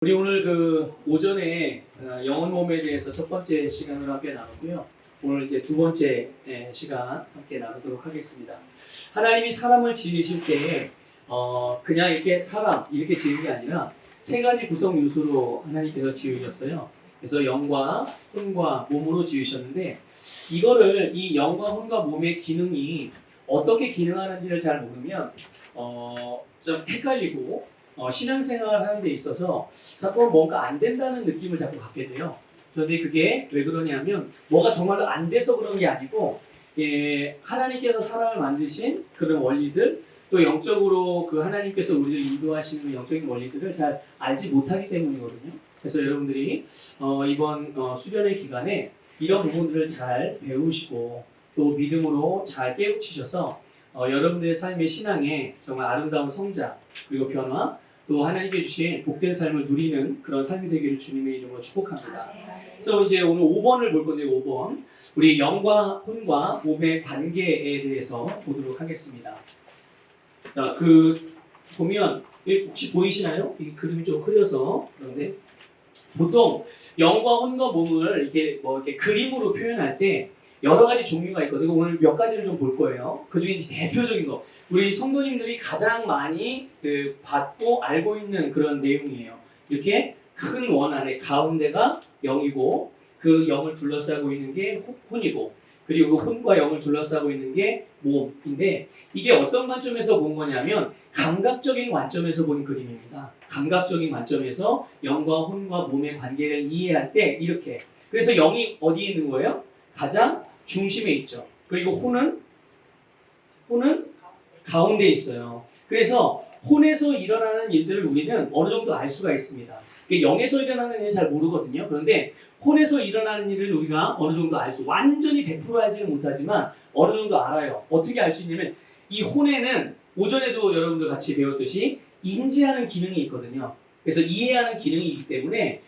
우리 오늘 그 오전에 영혼 몸에 대해서 첫 번째 시간을 함께 나눴고요. 오늘 이제 두 번째 시간 함께 나누도록 하겠습니다. 하나님이 사람을 지으실 때 그냥 이렇게 사람 이렇게 지은 게 아니라 세 가지 구성 요소로 하나님께서 지으셨어요. 그래서 영과 혼과 몸으로 지으셨는데 이거를 이 영과 혼과 몸의 기능이 어떻게 기능하는지를 잘 모르면 좀 헷갈리고 신앙생활 하는 데 있어서 자꾸 뭔가 안 된다는 느낌을 자꾸 갖게 돼요. 그런데 그게 왜 그러냐면 뭐가 정말로 안 돼서 그런 게 아니고 하나님께서 사람을 만드신 그런 원리들 또 영적으로 그 하나님께서 우리를 인도하시는 영적인 원리들을 잘 알지 못하기 때문이거든요. 그래서 여러분들이 이번 수련회 기간에 이런 부분들을 잘 배우시고 또 믿음으로 잘 깨우치셔서 여러분들의 삶의 신앙에 정말 아름다운 성장 그리고 변화 또 하나님께 주신 복된 삶을 누리는 그런 삶이 되기를 주님의 이름으로 축복합니다. 그래서 이제 오늘 5번을 볼 건데 5번 우리 영과 혼과 몸의 관계에 대해서 보도록 하겠습니다. 자, 보면 혹시 보이시나요? 이 그림이 좀 흐려서 그런데 보통 영과 혼과 몸을 이렇게 그림으로 표현할 때 여러 가지 종류가 있거든요. 오늘 몇 가지를 좀 볼 거예요. 그 중에 대표적인 거, 우리 성도님들이 가장 많이 받고 알고 있는 그런 내용이에요. 이렇게 큰 원 안에 가운데가 영이고 그 영을 둘러싸고 있는 게 혼이고 그리고 그 혼과 영을 둘러싸고 있는 게 몸인데 이게 어떤 관점에서 본 거냐면 감각적인 관점에서 본 그림입니다. 감각적인 관점에서 영과 혼과 몸의 관계를 이해할 때 이렇게 그래서 영이 어디에 있는 거예요? 가장 중심에 있죠. 그리고 혼은 가운데에 있어요. 그래서 혼에서 일어나는 일들을 우리는 어느 정도 알 수가 있습니다. 영에서 일어나는 일은 잘 모르거든요. 그런데 혼에서 일어나는 일을 우리가 어느 정도 완전히 100% 알지는 못하지만 어느 정도 알아요. 어떻게 알 수 있냐면 이 혼에는 오전에도 여러분들 같이 배웠듯이 인지하는 기능이 있거든요. 그래서 이해하는 기능이 있기 때문에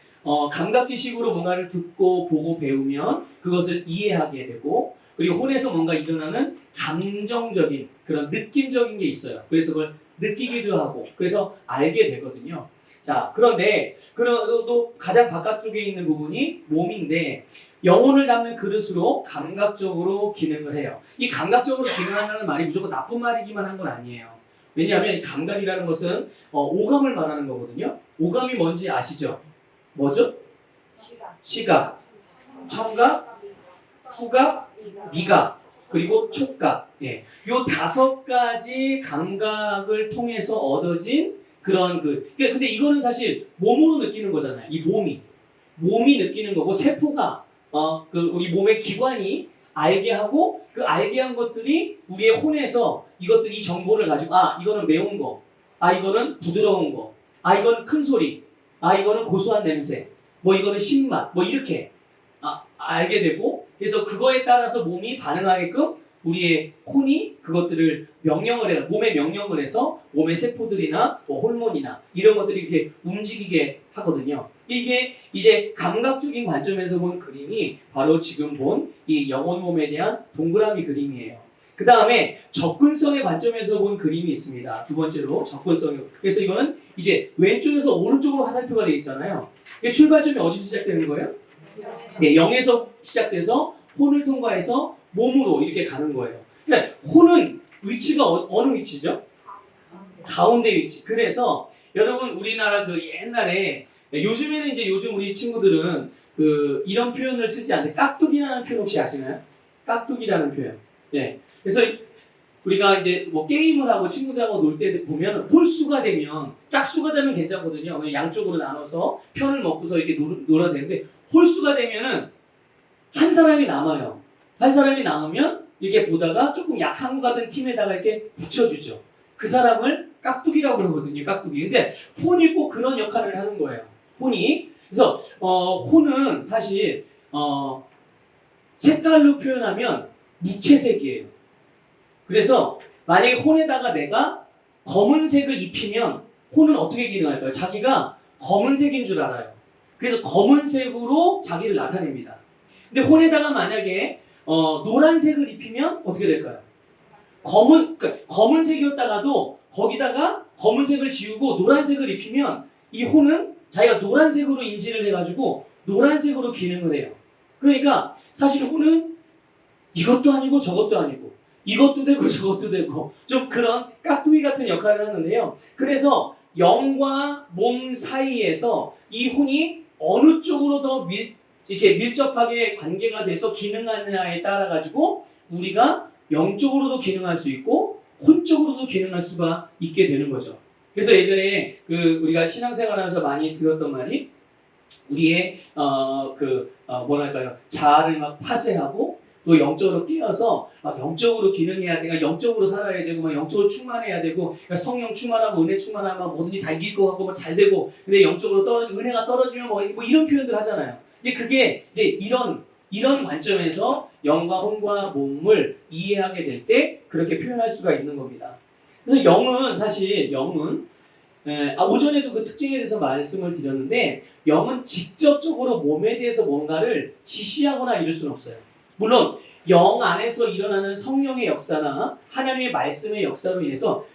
감각 지식으로 뭔가를 듣고 보고 배우면 그것을 이해하게 되고 그리고 혼에서 뭔가 일어나는 감정적인 그런 느낌적인 게 있어요. 그래서 그걸 느끼기도 하고 그래서 알게 되거든요. 자, 그런데 그래도 가장 바깥쪽에 있는 부분이 몸인데 영혼을 담는 그릇으로 감각적으로 기능을 해요. 이 감각적으로 기능한다는 말이 무조건 나쁜 말이기만 한 건 아니에요. 왜냐하면 감각이라는 것은 오감을 말하는 거거든요. 오감이 뭔지 아시죠? 뭐죠? 시각, 청각, 후각, 미각, 그리고 촉각. 예. 요 5가지 감각을 통해서 얻어진 그런 근데 이거는 사실 몸으로 느끼는 거잖아요. 이 몸이 느끼는 거고 세포가 우리 몸의 기관이 알게 하고 그 알게 한 것들이 우리의 혼에서 이 정보를 가지고 이거는 매운 거, 이거는 부드러운 거, 이거는 큰 소리, 이거는 고소한 냄새, 이거는 신맛, 이렇게 알게 되고 그래서 그거에 따라서 몸이 반응하게끔 우리의 혼이 그것들을 몸에 명령을 해서 몸의 세포들이나 호르몬이나 이런 것들이 이렇게 움직이게 하거든요. 이게 이제 감각적인 관점에서 본 그림이 바로 지금 본 이 영혼 몸에 대한 동그라미 그림이에요. 그 다음에 접근성의 관점에서 본 그림이 있습니다. 두 번째로 접근성. 그래서 이거는 이제 왼쪽에서 오른쪽으로 화살표가 되어 있잖아요. 출발점이 어디서 시작되는 거예요? 네, 0에서 시작돼서 혼을 통과해서 몸으로 이렇게 가는 거예요. 그러니까 혼은 위치가 어느 위치죠? 가운데 위치. 그래서 여러분 우리나라 옛날에 요즘에는 이제 요즘 우리 친구들은 이런 표현을 쓰지 않는데 깍두기라는 표현 혹시 아시나요? 깍두기라는 표현. 네. 그래서 우리가 이제 게임을 하고 친구들하고 놀 때 보면 홀수가 되면 짝수가 되면 괜찮거든요. 양쪽으로 나눠서 편을 먹고서 이렇게 놀아야 되는데 홀수가 되면은 한 사람이 남아요. 한 사람이 남으면 이렇게 보다가 조금 약한 것 같은 팀에다가 이렇게 붙여주죠. 그 사람을 깍두기라고 그러거든요. 깍두기. 근데 혼이 꼭 그런 역할을 하는 거예요. 혼이. 그래서 혼은 사실 색깔로 표현하면 무채색이에요. 그래서 만약에 혼에다가 내가 검은색을 입히면 혼은 어떻게 기능할까요? 자기가 검은색인 줄 알아요. 그래서 검은색으로 자기를 나타냅니다. 근데 혼에다가 만약에 노란색을 입히면 어떻게 될까요? 검은색이었다가도 거기다가 검은색을 지우고 노란색을 입히면 이 혼은 자기가 노란색으로 인지를 해가지고 노란색으로 기능을 해요. 그러니까 사실 혼은 이것도 아니고 저것도 아니고 이것도 되고 저것도 되고 좀 그런 깍두기 같은 역할을 하는데요. 그래서 영과 몸 사이에서 이 혼이 어느 쪽으로 더 이렇게 밀접하게 관계가 돼서 기능하느냐에 따라 가지고 우리가 영적으로도 기능할 수 있고 혼적으로도 기능할 수가 있게 되는 거죠. 그래서 예전에 우리가 신앙생활하면서 많이 들었던 말이 우리의 뭐랄까요, 자아를 막 파쇄하고 또 영적으로 깨어서 막 영적으로 기능해야 되고 영적으로 살아야 되고 막 영적으로 충만해야 되고 그러니까 성령 충만하고 은혜 충만하면 뭐든지 다 이길 것 같고 막 잘 되고 근데 영적으로 은혜가 떨어지면 뭐 이런 표현들 하잖아요. 이제 그게 이제 이런 관점에서 영과 혼과 몸을 이해하게 될 때 그렇게 표현할 수가 있는 겁니다. 그래서 영은 오전에도 그 특징에 대해서 말씀을 드렸는데 영은 직접적으로 몸에 대해서 뭔가를 지시하거나 이럴 수는 없어요. 물론 영 안에서 일어나는 성령의 역사나 하나님의 말씀의 역사로 인해서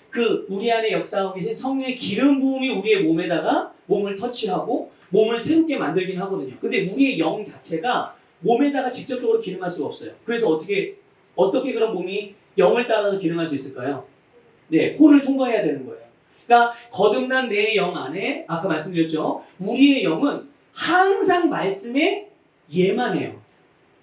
우리 안에 역사하고 계신 성령의 기름 부음이 우리의 몸에다가 몸을 터치하고 몸을 새롭게 만들긴 하거든요. 근데 우리의 영 자체가 몸에다가 직접적으로 기능할 수가 없어요. 그래서 어떻게 그런 몸이 영을 따라서 기능할 수 있을까요? 네, 혼을 통과해야 되는 거예요. 그러니까 거듭난 내 영 안에 아까 말씀드렸죠. 우리의 영은 항상 말씀에 예만해요.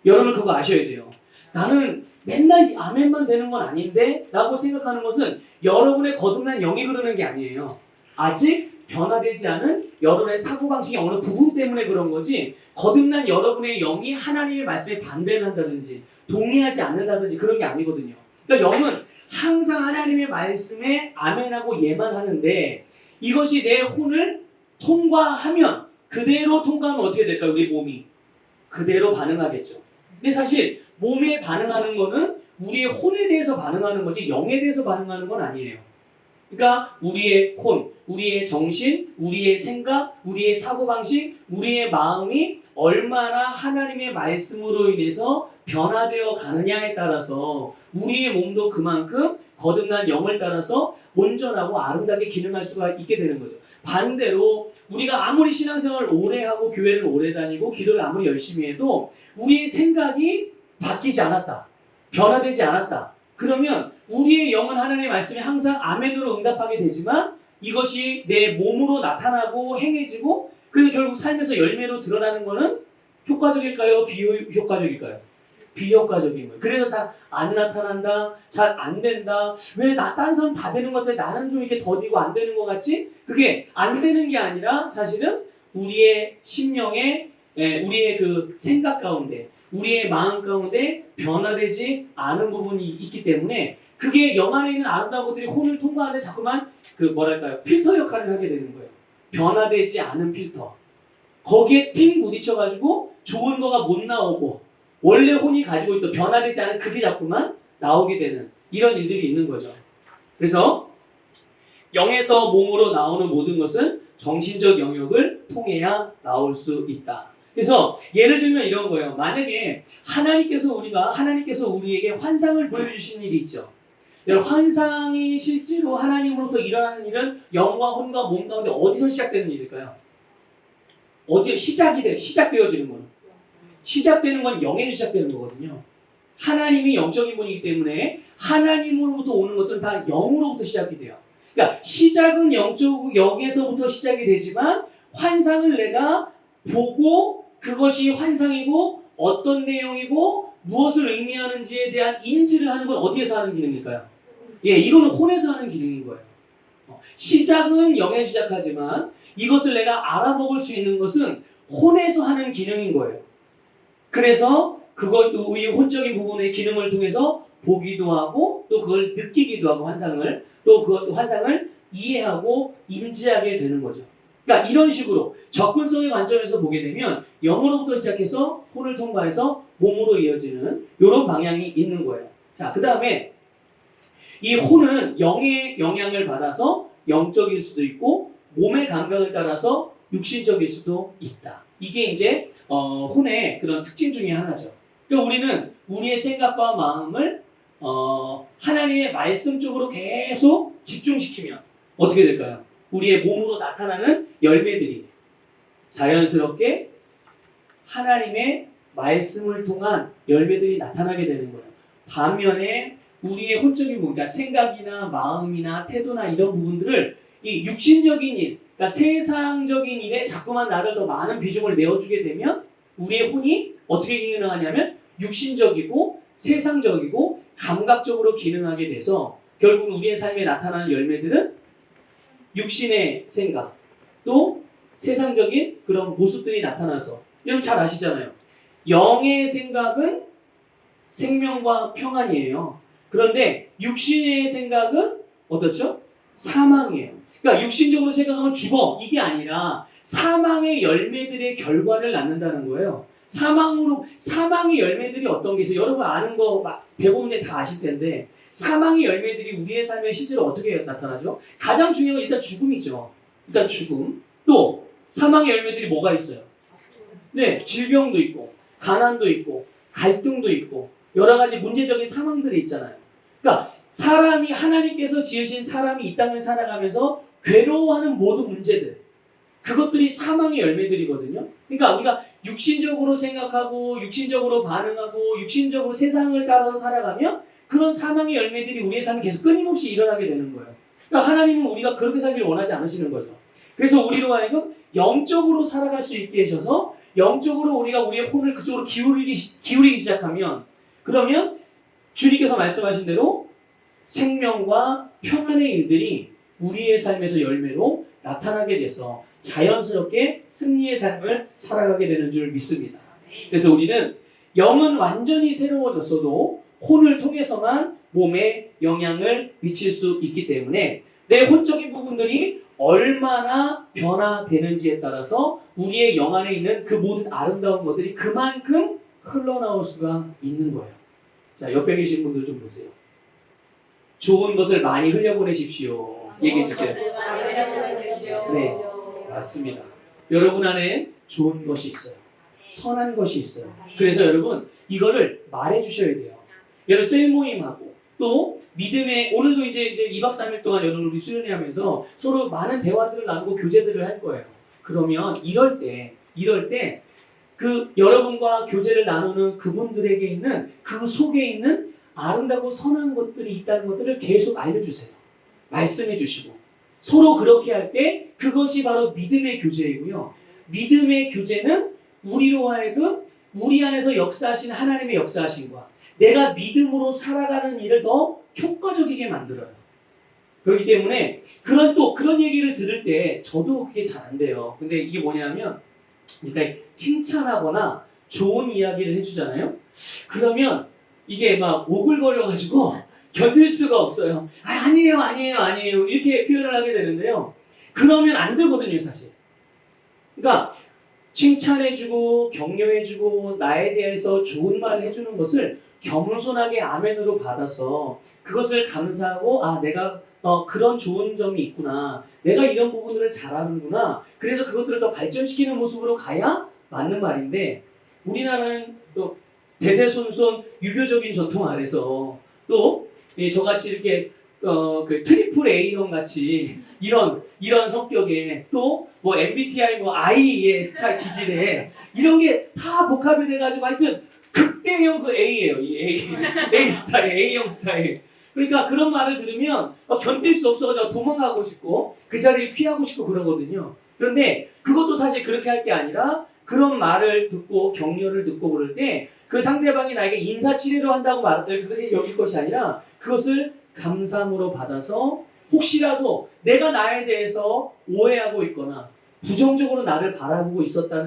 여러분 그거 아셔야 돼요. 나는 맨날 아멘만 되는 건 아닌데 라고 생각하는 것은 여러분의 거듭난 영이 그러는 게 아니에요. 아직 변화되지 않은 여러분의 사고방식의 어느 부분 때문에 그런 거지 거듭난 여러분의 영이 하나님의 말씀에 반대를 한다든지 동의하지 않는다든지 그런 게 아니거든요. 그러니까 영은 항상 하나님의 말씀에 아멘하고 예만 하는데 이것이 내 혼을 통과하면 그대로 통과하면 어떻게 될까요? 우리 몸이 그대로 반응하겠죠. 근데 사실 몸에 반응하는 거는 우리의 혼에 대해서 반응하는 거지 영에 대해서 반응하는 건 아니에요. 그러니까 우리의 혼, 우리의 정신, 우리의 생각, 우리의 사고방식, 우리의 마음이 얼마나 하나님의 말씀으로 인해서 변화되어 가느냐에 따라서 우리의 몸도 그만큼 거듭난 영을 따라서 온전하고 아름답게 기능할 수가 있게 되는 거죠. 반대로 우리가 아무리 신앙생활을 오래 하고 교회를 오래 다니고 기도를 아무리 열심히 해도 우리의 생각이 바뀌지 않았다. 변화되지 않았다. 그러면 우리의 영은 하나님의 말씀에 항상 아멘으로 응답하게 되지만 이것이 내 몸으로 나타나고 행해지고 그리고 결국 삶에서 열매로 드러나는 것은 효과적일까요? 비효과적일까요? 비효과적인 거예요. 그래서 잘 안 나타난다, 잘 안 된다. 왜 다른 사람 다 되는 것 같아? 나는 좀 이렇게 더디고 안 되는 것 같지? 그게 안 되는 게 아니라 사실은 우리의 심령에, 우리의 그 생각 가운데, 우리의 마음 가운데 변화되지 않은 부분이 있기 때문에 그게 영 안에 있는 아름다운 것들이 혼을 통과하는데 자꾸만 필터 역할을 하게 되는 거예요. 변화되지 않은 필터. 거기에 팅 부딪혀가지고 좋은 거가 못 나오고 원래 혼이 가지고 있던 변화되지 않은 그게 자꾸만 나오게 되는 이런 일들이 있는 거죠. 그래서 영에서 몸으로 나오는 모든 것은 정신적 영역을 통해야 나올 수 있다. 그래서 예를 들면 이런 거예요. 만약에 하나님께서 우리에게 환상을 보여주신 일이 있죠. 환상이 실제로 하나님으로부터 일어나는 일은 영과 혼과 몸 가운데 어디서 시작되는 일일까요? 어디에 시작되어지는 거는? 시작되는 건 영에서 시작되는 거거든요. 하나님이 영적인 분이기 때문에 하나님으로부터 오는 것들은 다 영으로부터 시작이 돼요. 그러니까 시작은 영에서부터 시작이 되지만 환상을 내가 보고 그것이 환상이고 어떤 내용이고 무엇을 의미하는지에 대한 인지를 하는 건 어디에서 하는 기능일까요? 이거는 혼에서 하는 기능인 거예요. 시작은 영에서 시작하지만 이것을 내가 알아먹을 수 있는 것은 혼에서 하는 기능인 거예요. 그래서 우리 혼적인 부분의 기능을 통해서 보기도 하고 또 그걸 느끼기도 하고 환상을 또 그 환상을 이해하고 인지하게 되는 거죠. 그러니까 이런 식으로 접근성의 관점에서 보게 되면 영으로부터 시작해서 혼을 통과해서 몸으로 이어지는 이런 방향이 있는 거예요. 자, 그 다음에 이 혼은 영의 영향을 받아서 영적일 수도 있고 몸의 감각을 따라서 육신적일 수도 있다. 이게 이제 혼의 그런 특징 중에 하나죠. 그러니까 우리는 우리의 생각과 마음을 하나님의 말씀 쪽으로 계속 집중시키면 어떻게 될까요? 우리의 몸으로 나타나는 열매들이 자연스럽게 하나님의 말씀을 통한 열매들이 나타나게 되는 거예요. 반면에 우리의 혼적인 부분, 그러니까 생각이나 마음이나 태도나 이런 부분들을 이 육신적인 일, 그러니까 세상적인 일에 자꾸만 나를 더 많은 비중을 내어주게 되면 우리의 혼이 어떻게 기능하냐면 육신적이고 세상적이고 감각적으로 기능하게 돼서 결국 우리의 삶에 나타나는 열매들은 육신의 생각 또 세상적인 그런 모습들이 나타나서 여러분 잘 아시잖아요. 영의 생각은 생명과 평안이에요. 그런데 육신의 생각은 어떻죠? 사망이에요. 그러니까 육신적으로 생각하면 죽어 이게 아니라 사망의 열매들의 결과를 낳는다는 거예요. 사망의 열매들이 어떤 게 있어요? 여러분 아는 거 대부분 다 아실 텐데 사망의 열매들이 우리의 삶에 실제로 어떻게 나타나죠? 가장 중요한 건 일단 죽음이죠. 일단 죽음. 또 사망의 열매들이 뭐가 있어요? 네, 질병도 있고 가난도 있고 갈등도 있고 여러 가지 문제적인 상황들이 있잖아요. 그러니까 사람이 하나님께서 지으신 사람이 이 땅을 살아가면서 괴로워하는 모든 문제들 그것들이 사망의 열매들이거든요. 그러니까 우리가 육신적으로 생각하고 육신적으로 반응하고 육신적으로 세상을 따라서 살아가면 그런 사망의 열매들이 우리의 삶에 계속 끊임없이 일어나게 되는 거예요. 그러니까 하나님은 우리가 그렇게 살기를 원하지 않으시는 거죠. 그래서 우리로 하여금 영적으로 살아갈 수 있게 하셔서 영적으로 우리가 우리의 혼을 그쪽으로 기울이기 시작하면 그러면 주님께서 말씀하신 대로 생명과 평안의 일들이 우리의 삶에서 열매로 나타나게 돼서 자연스럽게 승리의 삶을 살아가게 되는 줄 믿습니다. 그래서 우리는 영은 완전히 새로워졌어도 혼을 통해서만 몸에 영향을 미칠 수 있기 때문에 내 혼적인 부분들이 얼마나 변화되는지에 따라서 우리의 영 안에 있는 그 모든 아름다운 것들이 그만큼 흘러나올 수가 있는 거예요. 자, 옆에 계신 분들 좀 보세요. 좋은 것을 많이 흘려보내십시오. 얘기해 주세요. 네, 맞습니다. 여러분 안에 좋은 것이 있어요. 선한 것이 있어요. 그래서 여러분 이거를 말해 주셔야 돼요. 여러분 셀 모임하고 또 믿음의 오늘도 이제 2박 3일 동안 여러분 우리 수련회 하면서 서로 많은 대화들을 나누고 교제들을 할 거예요. 그러면 이럴 때 그 여러분과 교제를 나누는 그분들에게 있는 그 속에 있는 아름다고 선한 것들이 있다는 것들을 계속 알려주세요. 말씀해 주시고 서로 그렇게 할 때 그것이 바로 믿음의 교제이고요. 믿음의 교제는 우리로 하여금 우리 안에서 역사하신 하나님의 역사하심과 내가 믿음으로 살아가는 일을 더 효과적이게 만들어요. 그렇기 때문에 그런 얘기를 들을 때 저도 그게 잘 안 돼요. 근데 이게 뭐냐면 그러니까 칭찬하거나 좋은 이야기를 해주잖아요. 그러면 이게 막 오글거려가지고 견딜 수가 없어요. 아니에요 이렇게 표현을 하게 되는데요. 그러면 안 되거든요 사실. 그러니까 칭찬해주고 격려해주고 나에 대해서 좋은 말을 해주는 것을 겸손하게 아멘으로 받아서 그것을 감사하고 내가 그런 좋은 점이 있구나. 내가 이런 부분들을 잘하는구나. 그래서 그것들을 더 발전시키는 모습으로 가야 맞는 말인데 우리나라는 또 대대손손 유교적인 전통 아래서 또 저같이 이렇게 그 트리플 A형 같이 이런 성격에 또 뭐 MBTI 뭐 I의 스타일 기질에 이런 게 다 복합이 돼가지고 하여튼 극대형 그 A예요. 이 A 스타일, A형 스타일. 그러니까 그런 말을 들으면 견딜 수 없어서 도망가고 싶고 그 자리를 피하고 싶고 그러거든요. 그런데 그것도 사실 그렇게 할 게 아니라 그런 말을 듣고 격려를 듣고 그럴 때 그 상대방이 나에게 인사치레로 한다고 그렇게 여길 것이 아니라 그것을 감사함으로 받아서 혹시라도 내가 나에 대해서 오해하고 있거나 부정적으로 나를 바라보고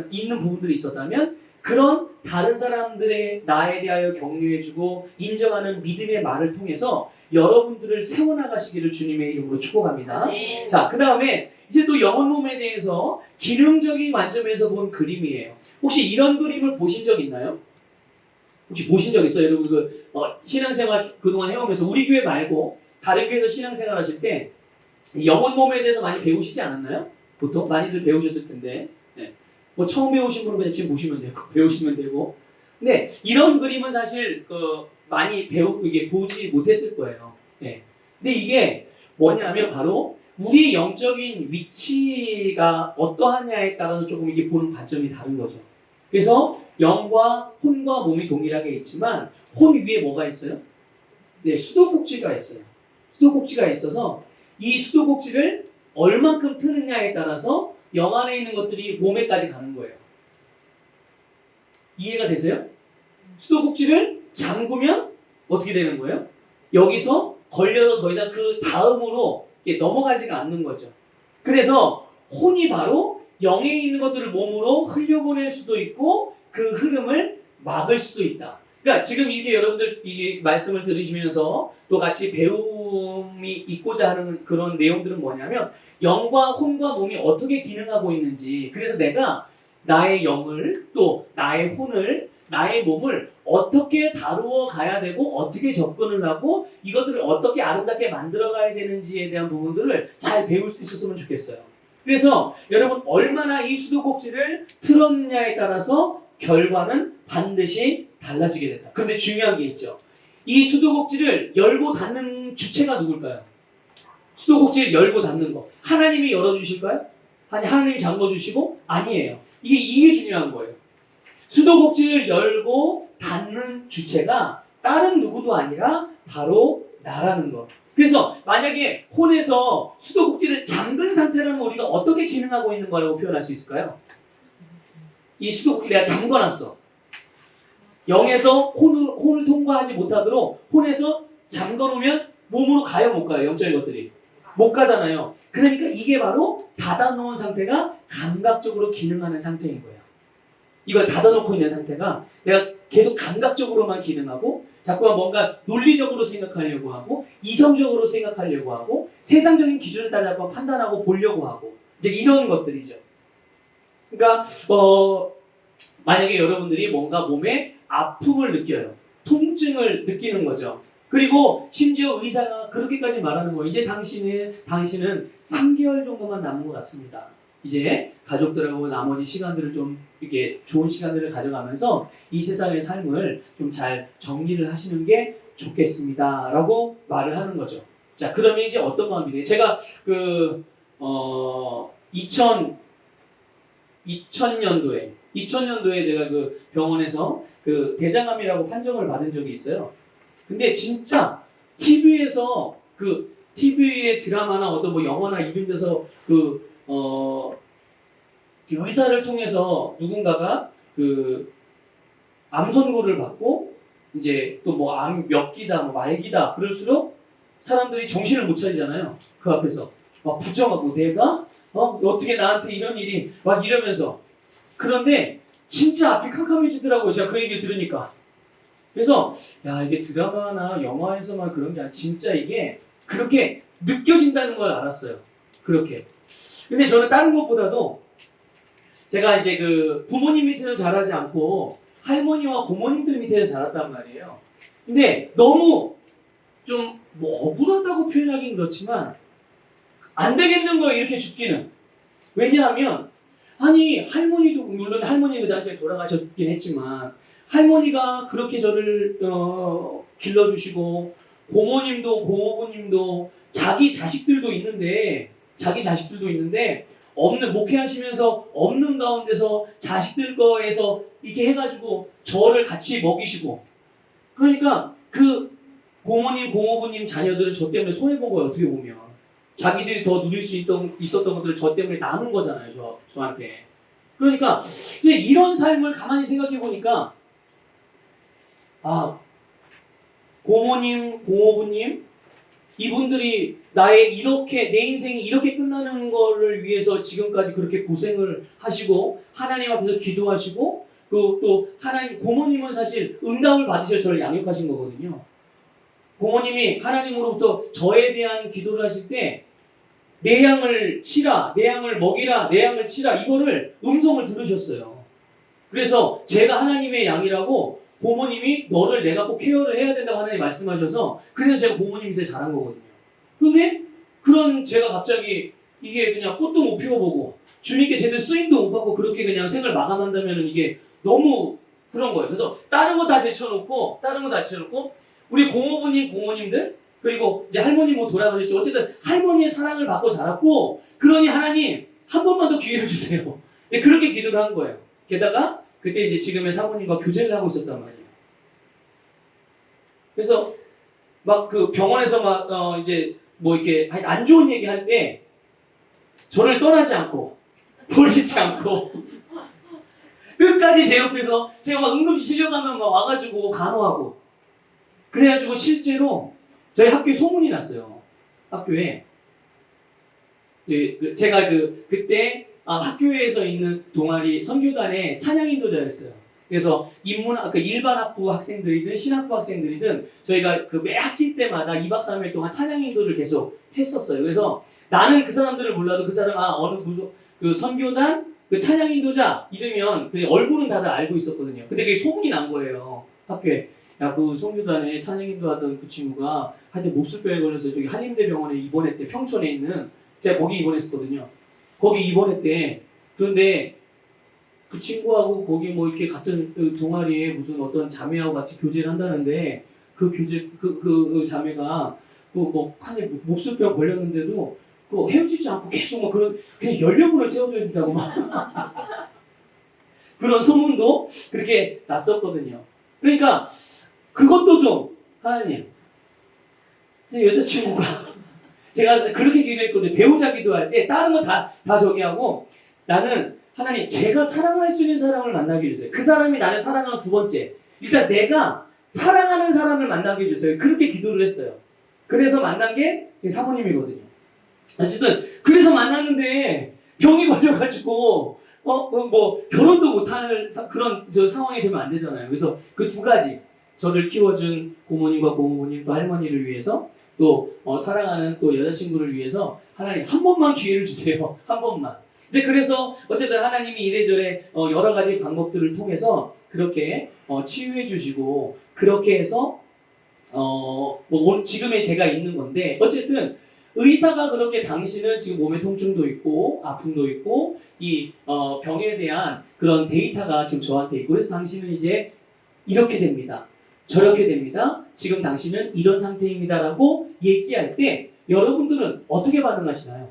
있는 부분들이 있었다면 그런 다른 사람들의 나에 대하여 격려해주고 인정하는 믿음의 말을 통해서 여러분들을 세워나가시기를 주님의 이름으로 축복합니다. 네. 자, 그 다음에 이제 또 영혼 몸에 대해서 기능적인 관점에서 본 그림이에요. 혹시 이런 그림을 보신 적 있나요? 혹시 보신 적 있어요? 여러분 신앙생활 그동안 해오면서 우리 교회 말고 다른 교회에서 신앙생활 하실 때 영혼 몸에 대해서 많이 배우시지 않았나요? 보통 많이들 배우셨을 텐데 뭐 처음 배우신 분은 그냥 지금 보시면 되고 배우시면 되고 근데 이런 그림은 사실 많이 이게 보지 못했을 거예요. 근데 이게 뭐냐면 바로 우리의 영적인 위치가 어떠하냐에 따라서 조금 이게 보는 관점이 다른 거죠. 그래서 영과 혼과 몸이 동일하게 있지만 혼 위에 뭐가 있어요? 네, 수도꼭지가 있어요. 수도꼭지가 있어서 이 수도꼭지를 얼만큼 트느냐에 따라서 영 안에 있는 것들이 몸에까지 가는 거예요. 이해가 되세요? 수도꼭지를 잠그면 어떻게 되는 거예요? 여기서 걸려서 더 이상 그 다음으로 넘어가지가 않는 거죠. 그래서 혼이 바로 영에 있는 것들을 몸으로 흘려보낼 수도 있고 그 흐름을 막을 수도 있다. 그러니까 지금 이게 여러분들 이 말씀을 들으시면서 또 같이 배움이 있고자 하는 그런 내용들은 뭐냐면 영과 혼과 몸이 어떻게 기능하고 있는지, 그래서 내가 나의 영을 또 나의 혼을 나의 몸을 어떻게 다루어 가야 되고 어떻게 접근을 하고 이것들을 어떻게 아름답게 만들어 가야 되는지에 대한 부분들을 잘 배울 수 있었으면 좋겠어요. 그래서 여러분 얼마나 이 수도꼭지를 틀었느냐에 따라서 결과는 반드시 달라지게 된다. 그런데 중요한 게 있죠. 이 수도꼭지를 열고 닫는 주체가 누굴까요? 수도꼭지를 열고 닫는 거. 하나님이 열어주실까요? 아니, 하나님이 잠궈주시고? 아니에요. 이게 중요한 거예요. 수도꼭지를 열고 닫는 주체가 다른 누구도 아니라 바로 나라는 거. 그래서 만약에 혼에서 수도꼭지를 잠근 상태라면 우리가 어떻게 기능하고 있는 거라고 표현할 수 있을까요? 이 수도꼭지 내가 잠궈놨어. 영에서 혼을 통과하지 못하도록 혼에서 잠궈놓으면 몸으로 가요, 못 가요? 영적인 것들이. 못 가잖아요. 그러니까 이게 바로 닫아놓은 상태가 감각적으로 기능하는 상태인 거예요. 이걸 닫아놓고 있는 상태가 내가 계속 감각적으로만 기능하고 자꾸만 뭔가 논리적으로 생각하려고 하고 이성적으로 생각하려고 하고 세상적인 기준을 따라 자꾸 판단하고 보려고 하고 이제 이런 것들이죠. 그러니까 만약에 여러분들이 뭔가 몸에 아픔을 느껴요. 통증을 느끼는 거죠. 그리고 심지어 의사가 그렇게까지 말하는 거예요. 이제 당신은 3개월 정도만 남은 것 같습니다. 이제 가족들하고 나머지 시간들을 좀 이렇게 좋은 시간들을 가져가면서 이 세상의 삶을 좀 잘 정리를 하시는 게 좋겠습니다. 라고 말을 하는 거죠. 자, 그러면 이제 어떤 마음이 돼요? 제가 2000년도에 제가 그 병원에서 그 대장암이라고 판정을 받은 적이 있어요. 근데 진짜 TV에서 TV의 드라마나 어떤 뭐 영화나 이런 데서 그 의사를 통해서 누군가가 그 암 선고를 받고 이제 또 뭐 암 몇 기다 뭐 말기다 그럴수록 사람들이 정신을 못 차리잖아요. 그 앞에서 막 부정하고 내가 어떻게 나한테 이런 일이 막 이러면서. 그런데 진짜 앞이 캄캄해지더라고요. 제가 그 얘기를 들으니까. 그래서 야, 이게 드라마나 영화에서만 그런 게 아니라 진짜 이게 그렇게 느껴진다는 걸 알았어요. 그렇게. 근데 저는 다른 것보다도 제가 이제 그 부모님 밑에서 자라지 않고 할머니와 고모님들 밑에서 자랐단 말이에요. 근데 너무 좀 뭐 억울하다고 표현하기는 그렇지만 안 되겠는 거예요, 이렇게 죽기는. 왜냐하면 아니 할머니도 물론 할머니 그 당시에 돌아가셨긴 했지만 할머니가 그렇게 저를 길러주시고 고모님도 고모부님도 자기 자식들도 있는데 없는 목회하시면서 없는 가운데서 자식들 거에서 이렇게 해가지고 저를 같이 먹이시고 그러니까 그 고모님 고모부님 자녀들은 저 때문에 손해본 거예요. 어떻게 보면 자기들이 더 누릴 수 있었던 것들을 저 때문에 나눈 거잖아요. 저한테. 그러니까 이제 이런 삶을 가만히 생각해 보니까 고모님 고모부님 이분들이 내 인생이 이렇게 끝나는 거를 위해서 지금까지 그렇게 고생을 하시고 하나님 앞에서 기도하시고 또 하나님 고모님은 사실 응답을 받으셔 저를 양육하신 거거든요. 고모님이 하나님으로부터 저에 대한 기도를 하실 때 내 양을 치라, 내 양을 먹이라, 내 양을 치라 이거를 음성을 들으셨어요. 그래서 제가 하나님의 양이라고 고모님이 너를 내가 꼭 케어를 해야 된다고 하나님 말씀하셔서 그래서 제가 고모님 밑에 자란 거거든요. 근데 그런 제가 갑자기 이게 그냥 꽃도 못 피워보고 주님께 제대로 쓰임도 못 받고 그렇게 그냥 생을 마감한다면 이게 너무 그런 거예요. 그래서 다른 거 다 제쳐놓고 우리 고모부님 고모님들 그리고 이제 할머니 뭐 돌아가셨죠. 어쨌든 할머니의 사랑을 받고 자랐고, 그러니 하나님 한 번만 더 기회를 주세요. 이제 그렇게 기도를 한 거예요. 게다가 그때 이제 지금의 사모님과 교제를 하고 있었단 말이에요. 그래서 막 그 병원에서 막 이제 뭐 이렇게 안 좋은 얘기 할 때 저를 떠나지 않고 버리지 않고 끝까지 제 옆에서 제가 막 응급실 실려가면 막 와가지고 간호하고, 그래가지고 실제로 저희 학교에 소문이 났어요. 학교에 제가 그때 학교에서 있는 동아리 선교단의 찬양 인도자였어요. 그래서 일반 학부 학생들이든 신학부 학생들이든 저희가 그 매 학기 때마다 2박 3일 동안 찬양 인도를 계속 했었어요. 그래서 나는 그 사람들을 몰라도 그 사람 어느 무슨 그 선교단 그 찬양 인도자 이러면 그 얼굴은 다들 알고 있었거든요. 근데 그게 소문이 난 거예요. 학교에. 야, 그 선교단에 찬양 인도하던 그 친구가 하여튼 몹쓸병에 걸려서 저기 한림대병원에 입원했대. 평촌에 있는. 제가 거기 입원했었거든요. 거기 입원했대. 그런데 그 친구하고 거기 뭐 이렇게 같은 동아리에 무슨 어떤 자매하고 같이 교제를 한다는데, 그 자매가 그 뭐 몹쓸병 걸렸는데도 그 헤어지지 않고 계속 막 그냥 연료분을 세워줘야 된다고 막 그런 소문도 그렇게 났었거든요. 그러니까 그것도 좀 하나님, 제 여자친구가 제가 그렇게 기도했거든요. 배우자 기도할 때 다른 거 다 저기 하고, 나는 하나님 제가 사랑할 수 있는 사람을 만나게 해주세요. 그 사람이 나를 사랑하는 두 번째, 일단 내가 사랑하는 사람을 만나게 해주세요. 그렇게 기도를 했어요. 그래서 만난 게 사모님이거든요. 어쨌든 그래서 만났는데 병이 걸려가지고 뭐 결혼도 못할 그런 상황이 되면 안 되잖아요. 그래서 그 두 가지, 저를 키워준 고모님과 고모님 또 할머니를 위해서, 또 사랑하는 또 여자친구를 위해서 하나님 한 번만 기회를 주세요. 한 번만. 이제 그래서 어쨌든 하나님이 이래저래 여러 가지 방법들을 통해서 그렇게 치유해 주시고, 그렇게 해서 뭐 지금의 제가 있는 건데, 어쨌든 의사가 그렇게 당신은 지금 몸에 통증도 있고 아픔도 있고 이 병에 대한 그런 데이터가 지금 저한테 있고, 그래서 당신은 이제 이렇게 됩니다. 저렇게 됩니다. 지금 당신은 이런 상태입니다라고 얘기할 때 여러분들은 어떻게 반응하시나요?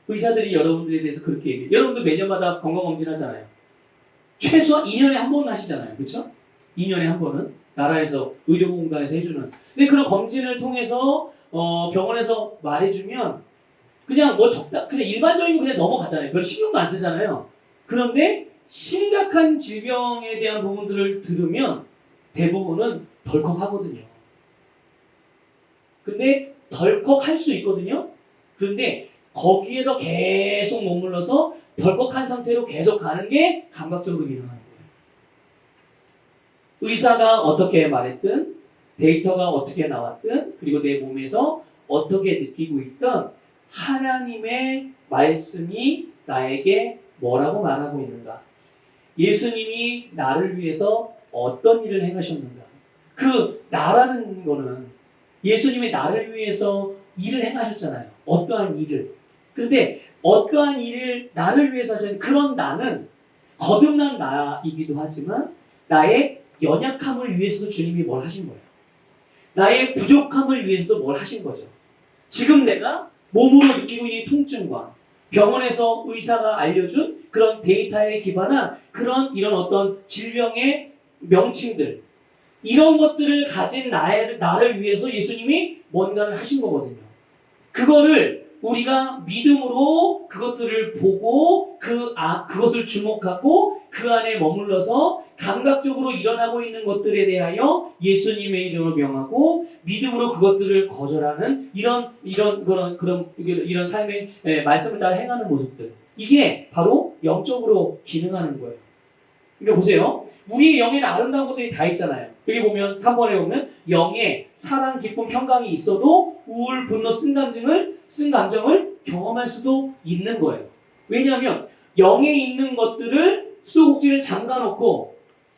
의사들이 여러분들에 대해서 그렇게 얘기해요. 여러분들 매년마다 건강검진 하잖아요. 최소한 2년에 한 번은 하시잖아요. 그렇죠? 2년에 한 번은 나라에서 의료공단에서 해주는. 근데 그런 검진을 통해서 병원에서 말해주면 그냥 뭐 그냥 일반적인 거 그냥 넘어가잖아요. 별 신경도 안 쓰잖아요. 그런데 심각한 질병에 대한 부분들을 들으면 대부분은 덜컥하거든요. 근데 덜컥할 수 있거든요. 그런데 거기에서 계속 머물러서 덜컥한 상태로 계속 가는 게 감각적으로 일어나는 거예요. 의사가 어떻게 말했든, 데이터가 어떻게 나왔든, 그리고 내 몸에서 어떻게 느끼고 있든 하나님의 말씀이 나에게 뭐라고 말하고 있는가? 예수님이 나를 위해서 어떤 일을 행하셨는가? 그 나라는 거는 예수님이 나를 위해서 일을 행하셨잖아요. 어떠한 일을. 그런데 어떠한 일을 나를 위해서 하셨는지, 그런 나는 거듭난 나이기도 하지만 나의 연약함을 위해서도 주님이 뭘 하신 거예요. 나의 부족함을 위해서도 뭘 하신 거죠. 지금 내가 몸으로 느끼고 있는 통증과 병원에서 의사가 알려준 그런 데이터에 기반한 이런 어떤 질병의 명칭들, 이런 것들을 가진 나를 위해서 예수님이 뭔가를 하신 거거든요. 그거를 우리가 믿음으로 그것들을 보고 그것을 주목하고 그 안에 머물러서 감각적으로 일어나고 있는 것들에 대하여 예수님의 이름을 명하고 믿음으로 그것들을 거절하는 이런 삶의 말씀을 따라 행하는 모습들, 이게 바로 영적으로 기능하는 거예요. 그러니까 보세요. 우리의 영에는 아름다운 것들이 다 있잖아요. 여기 보면 3번에 보면 영에 사랑, 기쁨, 평강이 있어도 우울, 분노, 쓴 감정을 경험할 수도 있는 거예요. 왜냐하면 영에 있는 것들을 수도꼭지를 잠가놓고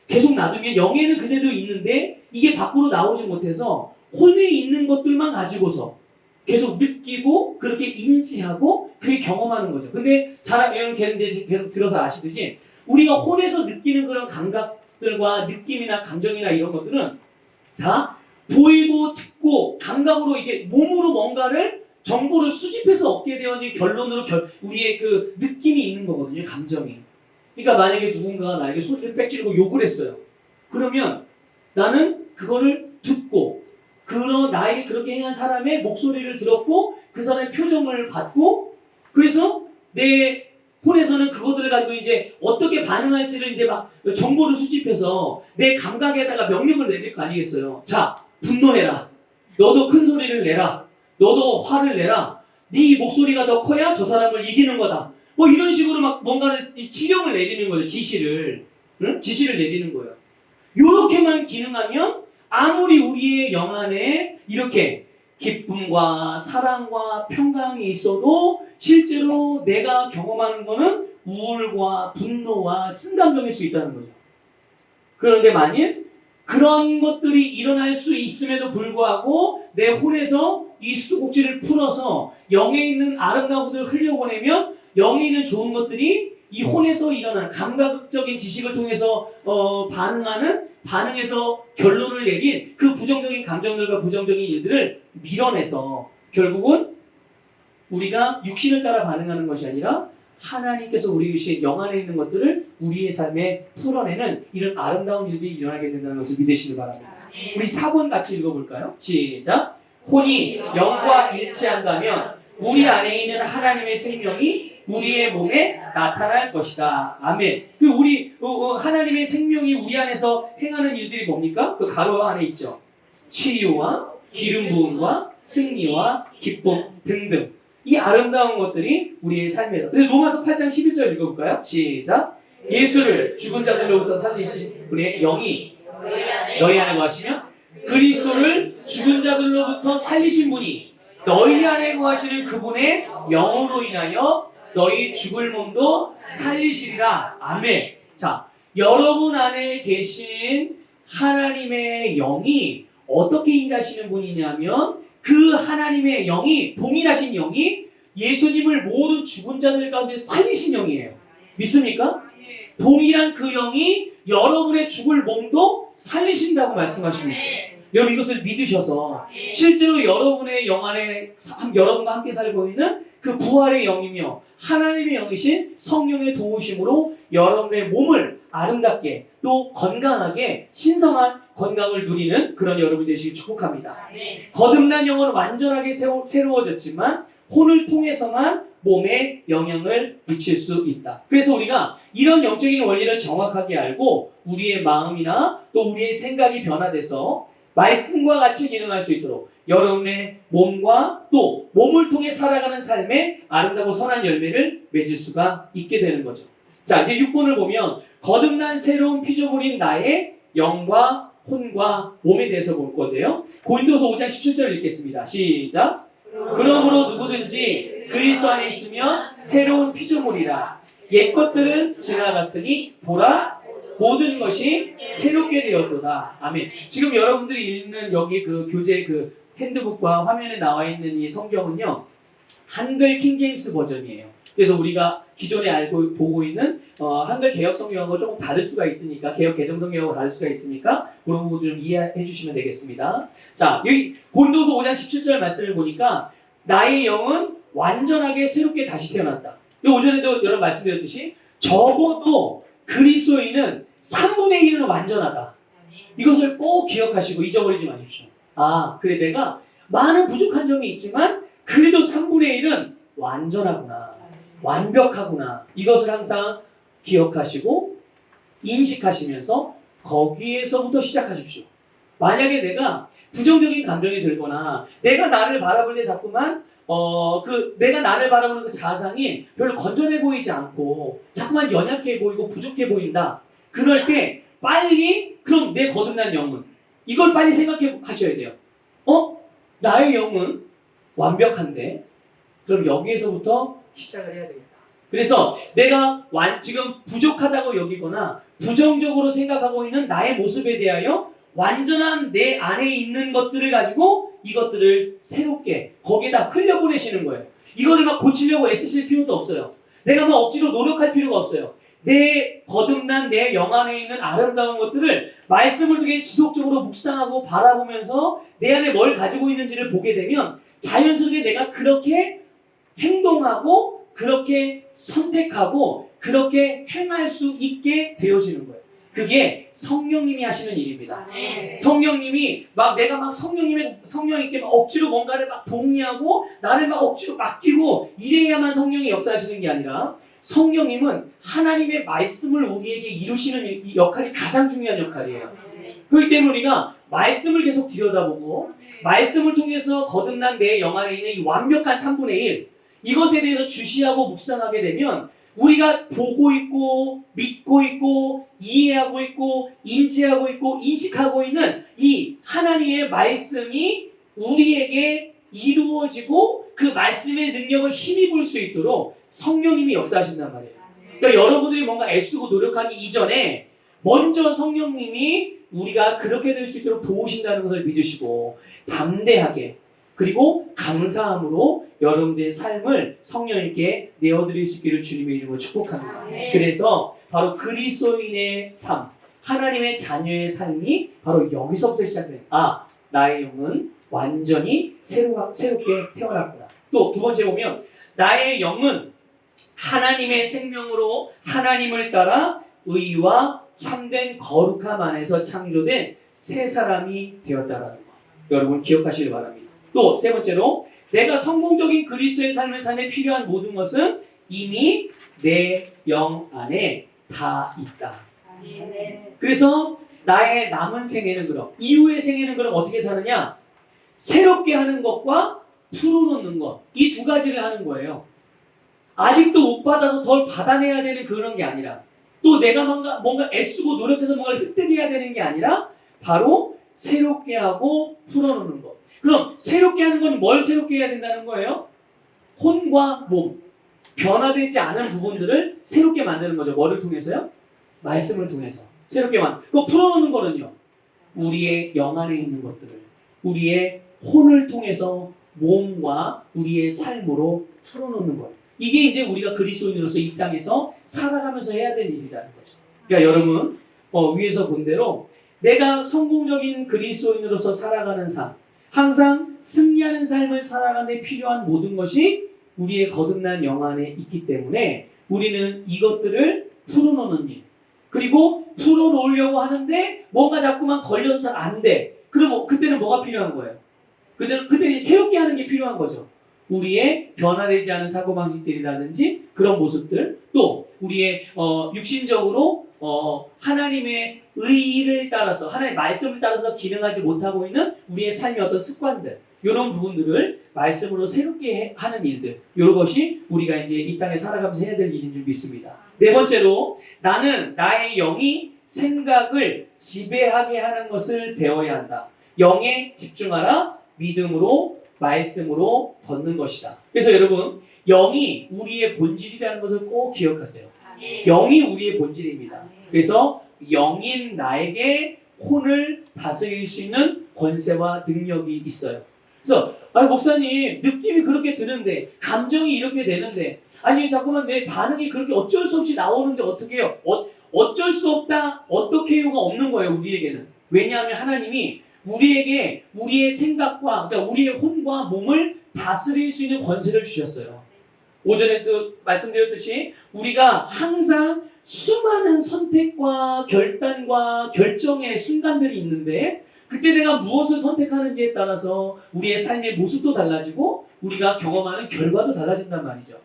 계속 놔두면 영에는 그대로 있는데 이게 밖으로 나오지 못해서 혼에 있는 것들만 가지고서 계속 느끼고 그렇게 인지하고 그게 경험하는 거죠. 근데 여러분 계속 들어서 아시듯이 우리가 혼에서 느끼는 그런 감각들과 느낌이나 감정이나 이런 것들은 다 보이고 듣고 감각으로 이게 몸으로 뭔가를 정보를 수집해서 얻게 되어진 결론으로 우리의 그 느낌이 있는 거거든요. 감정이. 그러니까 만약에 누군가가 나에게 소리를 빽지르고 욕을 했어요. 그러면 나는 그거를 듣고 나에게 그렇게 행한 사람의 목소리를 들었고 그 사람의 표정을 봤고 그래서 내 폰에서는 그것들을 가지고 이제 어떻게 반응할지를 이제 막 정보를 수집해서 내 감각에다가 명령을 내릴 거 아니겠어요. 자, 분노해라. 너도 큰 소리를 내라. 너도 화를 내라. 네 목소리가 더 커야 저 사람을 이기는 거다. 뭐 이런 식으로 막 뭔가를 지령을 내리는 거예요. 지시를. 응? 지시를 내리는 거예요. 요렇게만 기능하면 아무리 우리의 영 안에 이렇게 기쁨과 사랑과 평강이 있어도 실제로 내가 경험하는 거는 우울과 분노와 쓴감정일 수 있다는 거죠. 그런데 만일 그런 것들이 일어날 수 있음에도 불구하고 내 혼에서 이 수도꼭지를 풀어서 영에 있는 아름다운 것들을 흘려보내면 영에 있는 좋은 것들이 이 혼에서 일어나는 감각적인 지식을 통해서 반응해서 결론을 내린 그 부정적인 감정들과 부정적인 일들을 밀어내서 결국은 우리가 육신을 따라 반응하는 것이 아니라 하나님께서 우리 영 안에 있는 것들을 우리의 삶에 풀어내는 이런 아름다운 일들이 일어나게 된다는 것을 믿으시길 바랍니다. 우리 4번 같이 읽어볼까요? 시작! 혼이 영과 일치한다면 우리 안에 있는 하나님의 생명이 우리의 몸에 나타날 것이다. 아멘. 우리 하나님의 생명이 우리 안에서 행하는 일들이 뭡니까? 그 가로 안에 있죠. 치유와 기름 부음과 승리와 기쁨 등등. 이 아름다운 것들이 우리의 삶에서. 근데 로마서 8장 11절 읽어볼까요? 시작. 예수를 죽은 자들로부터 살리신 분의 영이 너희 안에 거하시며 그리스도를 죽은 자들로부터 살리신 분이 너희 안에 거하시는 그분의 영으로 인하여 너희 죽을 몸도 살리시리라. 아멘. 자, 여러분 안에 계신 하나님의 영이 어떻게 일하시는 분이냐면 그 하나님의 영이, 동일하신 영이 예수님을 모든 죽은 자들 가운데 살리신 영이에요. 믿습니까? 동일한 그 영이 여러분의 죽을 몸도 살리신다고 말씀하시고 있어요. 여러분 이것을 믿으셔서 실제로 여러분의 영 안에 여러분과 함께 살고 있는 그 부활의 영이며 하나님의 영이신 성령의 도우심으로 여러분의 몸을 아름답게 또 건강하게 신성한 건강을 누리는 그런 여러분이 되시길 축복합니다. 거듭난 영은 완전하게 새로워졌지만 혼을 통해서만 몸에 영향을 미칠 수 있다. 그래서 우리가 이런 영적인 원리를 정확하게 알고 우리의 마음이나 또 우리의 생각이 변화돼서 말씀과 같이 기능할 수 있도록 여러분의 몸과 또 몸을 통해 살아가는 삶에 아름다고 선한 열매를 맺을 수가 있게 되는 거죠. 자, 이제 6번을 보면 거듭난 새로운 피조물인 나의 영과 혼과 몸에 대해서 볼 건데요. 고린도서 5장 17절 읽겠습니다. 시작. 그러므로 누구든지 그리스도 안에 있으면 새로운 피조물이라. 옛 것들은 지나갔으니 보라 모든 것이 새롭게 되었도다. 아멘. 지금 여러분들이 읽는 여기 그 교재 그 핸드북과 화면에 나와 있는 이 성경은요, 한글 킹제임스 버전이에요. 그래서 우리가 기존에 보고 있는 한글 개혁 성경하고 조금 다를 수가 있으니까, 개혁 개정 성경하고 다를 수가 있으니까 그런 부분 좀 이해해 주시면 되겠습니다. 자, 여기 고린도서 5장 17절 말씀을 보니까 나의 영은 완전하게 새롭게 다시 태어났다. 오전에도 여러분 말씀드렸듯이 적어도 그리스도인은 3분의 1은 완전하다. 이것을 꼭 기억하시고 잊어버리지 마십시오. 아, 그래 내가 많은 부족한 점이 있지만 그래도 3분의 1은 완전하구나. 완벽하구나. 이것을 항상 기억하시고 인식하시면서 거기에서부터 시작하십시오. 만약에 내가 부정적인 감정이 들거나 내가 나를 바라볼 때 자꾸만 내가 나를 바라보는 그 자상이 별로 건전해 보이지 않고 자꾸만 연약해 보이고 부족해 보인다. 그럴 때 빨리 그럼 내 거듭난 영은 이걸 빨리 생각해 하셔야 돼요. 나의 영은 완벽한데 그럼 여기에서부터 시작을 해야 되겠다. 그래서 내가 지금 부족하다고 여기거나 부정적으로 생각하고 있는 나의 모습에 대하여 완전한 내 안에 있는 것들을 가지고 이것들을 새롭게 거기에다 흘려보내시는 거예요. 이거를 막 고치려고 애쓰실 필요도 없어요. 내가 막 억지로 노력할 필요가 없어요. 내 거듭난 내 영 안에 있는 아름다운 것들을 말씀을 통해 지속적으로 묵상하고 바라보면서 내 안에 뭘 가지고 있는지를 보게 되면 자연스럽게 내가 그렇게 행동하고 그렇게 선택하고 그렇게 행할 수 있게 되어지는 거예요. 그게 성령님이 하시는 일입니다. 성령님이 내가 막 성령님께 막 억지로 뭔가를 막 동의하고 나를 막 억지로 맡기고 이래야만 성령이 역사하시는 게 아니라 성령님은 하나님의 말씀을 우리에게 이루시는 이 역할이 가장 중요한 역할이에요. 그렇기 때문에 우리가 말씀을 계속 들여다보고 말씀을 통해서 거듭난 내 영 안에 있는 이 완벽한 3분의 1 이것에 대해서 주시하고 묵상하게 되면 우리가 보고 있고 믿고 있고 이해하고 있고 인지하고 있고 인식하고 있는 이 하나님의 말씀이 우리에게 이루어지고 그 말씀의 능력을 힘입을 수 있도록 성령님이 역사하신단 말이에요. 그러니까 여러분들이 뭔가 애쓰고 노력하기 이전에 먼저 성령님이 우리가 그렇게 될 수 있도록 도우신다는 것을 믿으시고 담대하게 그리고 감사함으로 여러분들의 삶을 성령님께 내어드릴 수 있기를 주님의 이름으로 축복합니다. 그래서 바로 그리스도인의 삶, 하나님의 자녀의 삶이 바로 여기서부터 시작돼요. 나의 영은 완전히 새롭게 태어났구나. 또 두 번째 보면 나의 영은 하나님의 생명으로 하나님을 따라 의와 참된 거룩함 안에서 창조된 새 사람이 되었다라는 것. 여러분 기억하시길 바랍니다. 또 세 번째로 내가 성공적인 그리스도의 삶을 사는 필요한 모든 것은 이미 내 영 안에 다 있다. 그래서 나의 남은 생애는 그럼 이후의 생애는 그럼 어떻게 사느냐? 새롭게 하는 것과 풀어놓는 것 이 두 가지를 하는 거예요. 아직도 못 받아서 덜 받아내야 되는 그런 게 아니라 또 내가 뭔가 애쓰고 노력해서 뭔가를 획득해야 되는 게 아니라 바로 새롭게 하고 풀어놓는 것. 그럼 새롭게 하는 건 뭘 새롭게 해야 된다는 거예요? 혼과 몸, 변화되지 않은 부분들을 새롭게 만드는 거죠. 뭐를 통해서요? 말씀을 통해서 새롭게 그 풀어놓는 거는요. 우리의 영 안에 있는 것들을 우리의 혼을 통해서 몸과 우리의 삶으로 풀어놓는 거예요. 이게 이제 우리가 그리스도인으로서 이 땅에서 살아가면서 해야 될 일이라는 거죠. 그러니까 여러분 위에서 본 대로 내가 성공적인 그리스도인으로서 살아가는 삶, 항상 승리하는 삶을 살아가는 데 필요한 모든 것이 우리의 거듭난 영 안에 있기 때문에 우리는 이것들을 풀어놓는 일, 그리고 풀어놓으려고 하는데 뭔가 자꾸만 걸려서 잘 안 돼. 그럼 그때는 뭐가 필요한 거예요? 그때는 새롭게 하는 게 필요한 거죠. 우리의 변화되지 않은 사고방식들이라든지 그런 모습들, 또 우리의 육신적으로 하나님의 의를 따라서 하나님의 말씀을 따라서 기능하지 못하고 있는 우리의 삶의 어떤 습관들, 이런 부분들을 말씀으로 새롭게 하는 일들, 이런 것이 우리가 이제 이 땅에 살아가면서 해야 될 일인 줄 믿습니다. 네 번째로 나는 나의 영이 생각을 지배하게 하는 것을 배워야 한다. 영에 집중하라. 믿음으로 말씀으로 걷는 것이다. 그래서 여러분 영이 우리의 본질이라는 것을 꼭 기억하세요. 영이 우리의 본질입니다. 그래서 영인 나에게 혼을 다스릴 수 있는 권세와 능력이 있어요. 그래서 목사님 느낌이 그렇게 드는데 감정이 이렇게 되는데 아니 자꾸만 내 반응이 그렇게 어쩔 수 없이 나오는데 어떻게 해요? 어쩔 수 없다 어떻게 해요가 없는 거예요. 우리에게는. 왜냐하면 하나님이 우리에게 우리의 생각과 그러니까 우리의 혼과 몸을 다스릴 수 있는 권세를 주셨어요. 오전에도 말씀드렸듯이 우리가 항상 수많은 선택과 결단과 결정의 순간들이 있는데 그때 내가 무엇을 선택하는지에 따라서 우리의 삶의 모습도 달라지고 우리가 경험하는 결과도 달라진단 말이죠.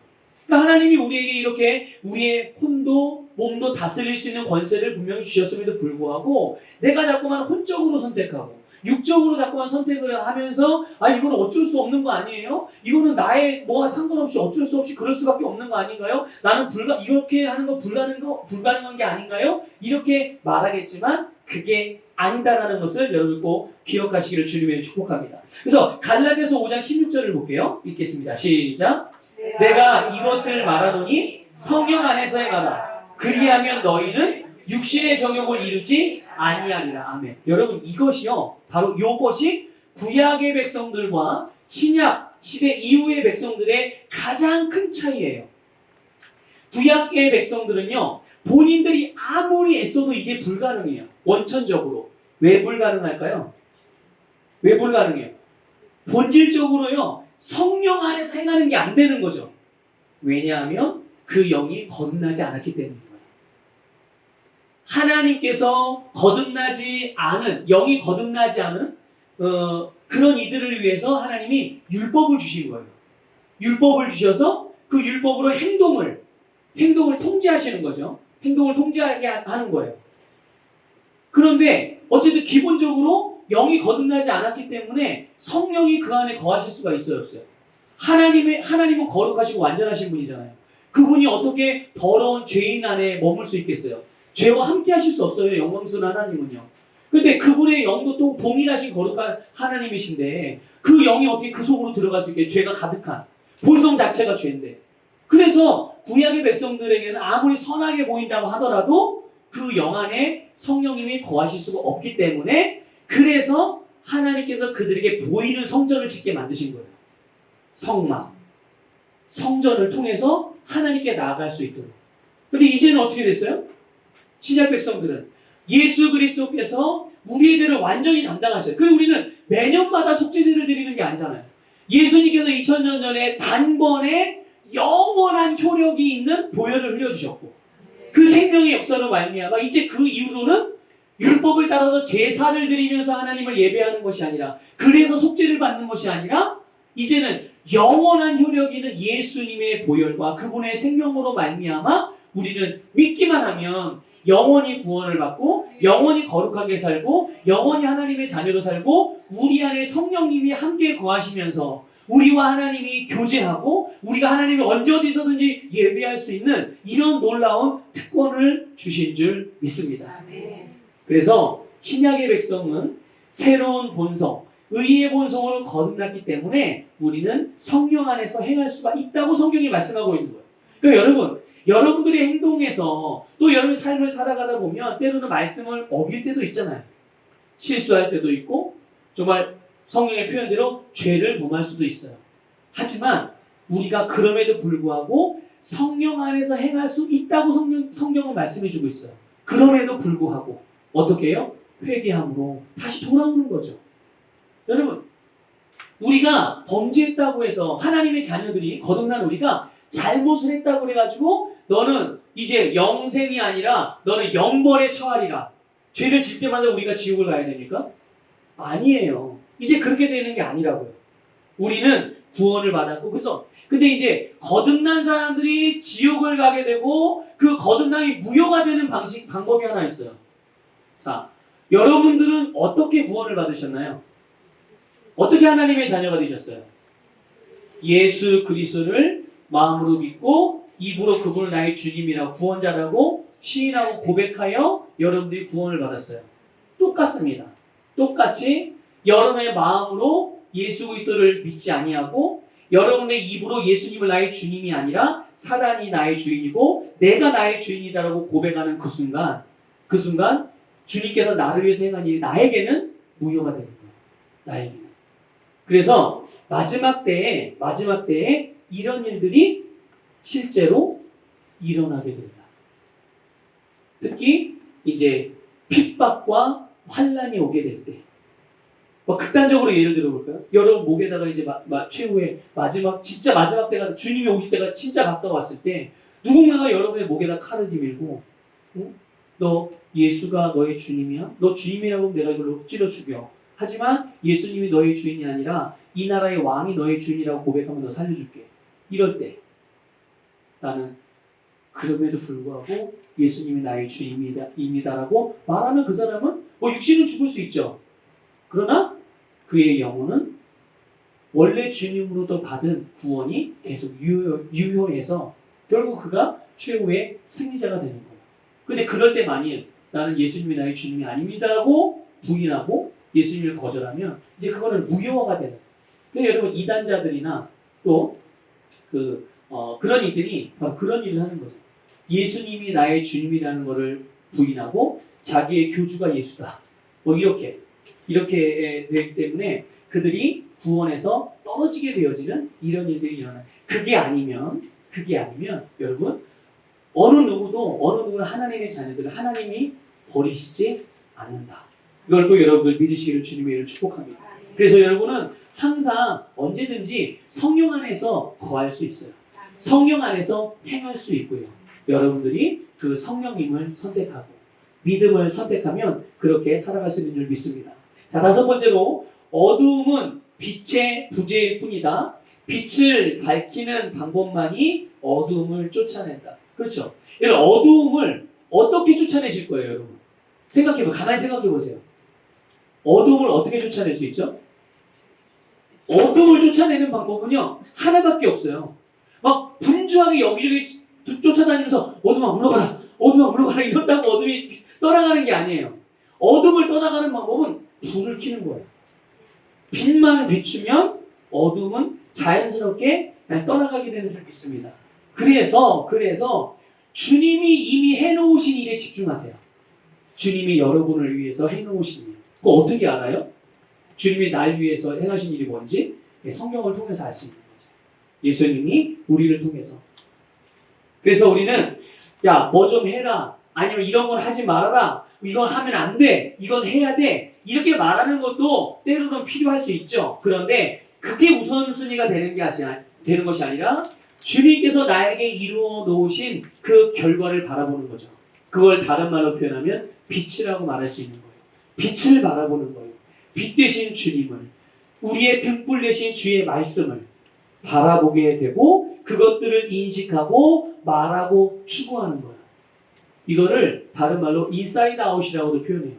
그러니까 하나님이 우리에게 이렇게 우리의 혼도 몸도 다스릴 수 있는 권세를 분명히 주셨음에도 불구하고 내가 자꾸만 혼적으로 선택하고 육적으로 자꾸만 선택을 하면서 이거는 어쩔 수 없는 거 아니에요? 이거는 나의 뭐가 상관없이 어쩔 수 없이 그럴 수밖에 없는 거 아닌가요? 나는 이렇게 하는 거 불가능한 게 아닌가요? 이렇게 말하겠지만 그게 아니다라는 것을 여러분 꼭 기억하시기를 주님의 축복합니다. 그래서 갈라디아서 5장 16절을 볼게요. 읽겠습니다. 시작. 내가 이것을 말하노니 성령 안에서의 말아 그리하면 너희는 육신의 정욕을 이루지 아니하리라. 아멘. 여러분 이것이요 바로 이것이 구약의 백성들과 신약 시대 이후의 백성들의 가장 큰 차이예요. 구약의 백성들은요 본인들이 아무리 애써도 이게 불가능해요. 원천적으로. 왜 불가능할까요? 왜 불가능해요? 본질적으로요. 성령 안에서 행하는 게 안 되는 거죠. 왜냐하면 그 영이 거듭나지 않았기 때문인 거예요. 하나님께서 영이 거듭나지 않은 그런 이들을 위해서 하나님이 율법을 주신 거예요. 율법을 주셔서 그 율법으로 행동을 통제하시는 거죠. 행동을 통제하게 하는 거예요. 그런데 어쨌든 기본적으로 영이 거듭나지 않았기 때문에 성령이 그 안에 거하실 수가 있어요, 없어요? 하나님은 거룩하시고 완전하신 분이잖아요. 그분이 어떻게 더러운 죄인 안에 머물 수 있겠어요? 죄와 함께 하실 수 없어요, 영광스러운 하나님은요. 근데 그분의 영도 또 동일하신 거룩한 하나님이신데 그 영이 어떻게 그 속으로 들어갈 수 있게 죄가 가득한 본성 자체가 죄인데 그래서 구약의 백성들에게는 아무리 선하게 보인다고 하더라도 그 영 안에 성령님이 거하실 수가 없기 때문에 그래서 하나님께서 그들에게 보이는 성전을 짓게 만드신 거예요. 성전을 통해서 하나님께 나아갈 수 있도록. 근데 이제는 어떻게 됐어요? 신약 백성들은 예수 그리스도께서 우리의 죄를 완전히 담당하셔요. 그리고 우리는 매년마다 속죄제를 드리는 게 아니잖아요. 예수님께서 2000년 전에 단번에 영원한 효력이 있는 보혈을 흘려주셨고 그 생명의 역사로 말미암아 이제 그 이후로는 율법을 따라서 제사를 드리면서 하나님을 예배하는 것이 아니라 그래서 속죄를 받는 것이 아니라 이제는 영원한 효력이 있는 예수님의 보혈과 그분의 생명으로 말미암아 우리는 믿기만 하면 영원히 구원을 받고 영원히 거룩하게 살고 영원히 하나님의 자녀로 살고 우리 안에 성령님이 함께 거하시면서 우리와 하나님이 교제하고 우리가 하나님을 언제 어디서든지 예배할 수 있는 이런 놀라운 특권을 주신 줄 믿습니다. 그래서 신약의 백성은 새로운 본성, 의의 본성으로 거듭났기 때문에 우리는 성령 안에서 행할 수가 있다고 성경이 말씀하고 있는 거예요. 그러니까 여러분들의 행동에서 또 여러분 삶을 살아가다 보면 때로는 말씀을 어길 때도 있잖아요. 실수할 때도 있고 정말 성경의 표현대로 죄를 범할 수도 있어요. 하지만 우리가 그럼에도 불구하고 성령 안에서 행할 수 있다고 성경은 말씀해주고 있어요. 그럼에도 불구하고 어떻게 해요? 회개함으로 다시 돌아오는 거죠. 여러분 우리가 범죄했다고 해서 하나님의 자녀들이 거듭난 우리가 잘못을 했다고 그래가지고 너는 이제 영생이 아니라 너는 영벌에 처하리라. 죄를 질 때마다 우리가 지옥을 가야 됩니까? 아니에요. 이제 그렇게 되는 게 아니라고요. 우리는 구원을 받았고 근데 이제 거듭난 사람들이 지옥을 가게 되고 그 거듭남이 무효가 되는 방법이 하나 있어요. 자, 여러분들은 어떻게 구원을 받으셨나요? 어떻게 하나님의 자녀가 되셨어요? 예수 그리스도를 마음으로 믿고 입으로 그분을 나의 주님이라고 구원자라고 시인하고 고백하여 여러분들이 구원을 받았어요. 똑같습니다. 똑같이 여러분의 마음으로 예수 그리스도를 믿지 아니하고 여러분의 입으로 예수님을 나의 주님이 아니라 사단이 나의 주인이고 내가 나의 주인이다라고 고백하는 그 순간 주님께서 나를 위해서 행한 일이 나에게는 무효가 되는 거예요. 나에게는. 그래서 마지막 때에 이런 일들이 실제로 일어나게 된다. 특히 이제 핍박과 환란이 오게 될 때. 극단적으로 예를 들어볼까요? 여러분 목에다가 이제 최후의 진짜 마지막 때가 주님이 오실 때가 진짜 가까웠을 때 누군가가 여러분의 목에다 칼을 디밀고 너 예수가 너의 주님이야? 너 주님이라고 하면 내가 이걸로 찔러 죽여. 하지만 예수님이 너의 주인이 아니라 이 나라의 왕이 너의 주인이라고 고백하면 너 살려줄게. 이럴 때 나는 그럼에도 불구하고 예수님이 나의 주님입니다라고 말하면 그 사람은 육신은 죽을 수 있죠. 그러나 그의 영혼은 원래 주님으로부터 받은 구원이 계속 유효해서 결국 그가 최후의 승리자가 되는 거예요. 근데 그럴 때 만일 나는 예수님이 나의 주님이 아닙니다라고 부인하고 예수님을 거절하면 이제 그거는 무효화가 되는 거예요. 그러니까 여러분 이단자들이나 또 그런 이들이 바로 그런 일을 하는 거죠. 예수님이 나의 주님이라는 것을 부인하고 자기의 교주가 예수다. 이렇게 되기 때문에 그들이 구원에서 떨어지게 되어지는 이런 일들이 일어나요. 그게 아니면 여러분 어느 누구는 하나님의 자녀들을 하나님이 버리시지 않는다. 이걸 꼭 여러분들 믿으시기를 주님의 이름으로 축복합니다. 그래서 여러분은 항상 언제든지 성령 안에서 거할 수 있어요. 성령 안에서 행할 수 있고요. 여러분들이 그 성령님을 선택하고 믿음을 선택하면 그렇게 살아갈 수 있는 줄 믿습니다. 자, 다섯 번째로 어두움은 빛의 부재일 뿐이다. 빛을 밝히는 방법만이 어두움을 쫓아낸다. 그렇죠? 여러분, 어두움을 어떻게 쫓아내실 거예요, 여러분? 가만히 생각해 보세요. 어두움을 어떻게 쫓아낼 수 있죠? 어두움을 쫓아내는 방법은요, 하나밖에 없어요. 막 분주하게 여기저기 쫓아다니면서 어둠아 물러가라 이런다고 어둠이 떠나가는 게 아니에요. 어둠을 떠나가는 방법은 불을 켜는 거예요. 빛만 비추면 어둠은 자연스럽게 떠나가게 되는 줄 믿습니다. 그래서 주님이 이미 해놓으신 일에 집중하세요. 주님이 여러분을 위해서 해놓으신 일. 그거 어떻게 알아요? 주님이 날 위해서 행하신 일이 뭔지 성경을 통해서 알 수 있는 거죠. 예수님이 우리를 통해서. 그래서 우리는 야, 뭐 좀 해라. 아니면 이런 건 하지 말아라. 이건 하면 안 돼. 이건 해야 돼. 이렇게 말하는 것도 때로는 필요할 수 있죠. 그런데 그게 우선순위가 되는 것이 아니라 주님께서 나에게 이루어 놓으신 그 결과를 바라보는 거죠. 그걸 다른 말로 표현하면 빛이라고 말할 수 있는 거예요. 빛을 바라보는 거예요. 빛 되신 주님을, 우리의 등불 되신 주의 말씀을 바라보게 되고 그것들을 인식하고 말하고 추구하는 거예요. 이거를 다른 말로 인사이드 아웃이라고도 표현해요.